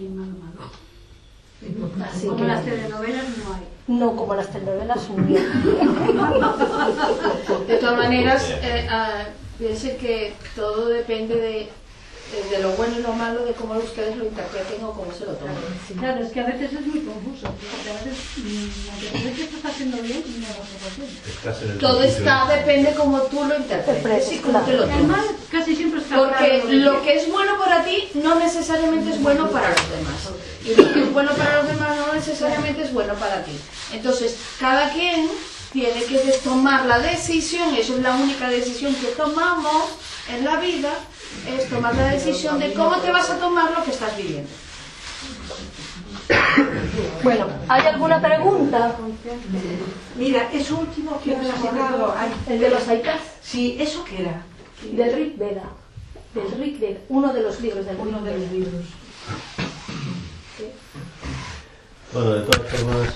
Así como que, las telenovelas no hay. No, como las telenovelas no. De todas maneras, piense que todo depende de lo bueno y lo malo, de cómo ustedes lo interpreten o cómo se lo tomen. Claro, es que a veces es muy confuso, porque a veces aunque tú estás haciendo bien, no lo estás haciendo. Todo depende cómo tú lo interpretes y cómo te lo tomes. El mal casi siempre está porque claro, lo que es bueno para ti no necesariamente es bueno para los demás, y lo que es bueno para los demás no necesariamente es bueno para ti. Entonces cada quien tiene que tomar la decisión. Eso es la única decisión que tomamos en la vida, es tomar la decisión de cómo te vas a tomar lo que estás viviendo. Bueno, ¿hay alguna pregunta? Mira, eso último que has sacado, ¿El de los Aikas? sí, ¿eso qué era? Del Rig Veda. Del Rig Veda, uno de los libros del Uno de los libros. Bueno, de todas formas,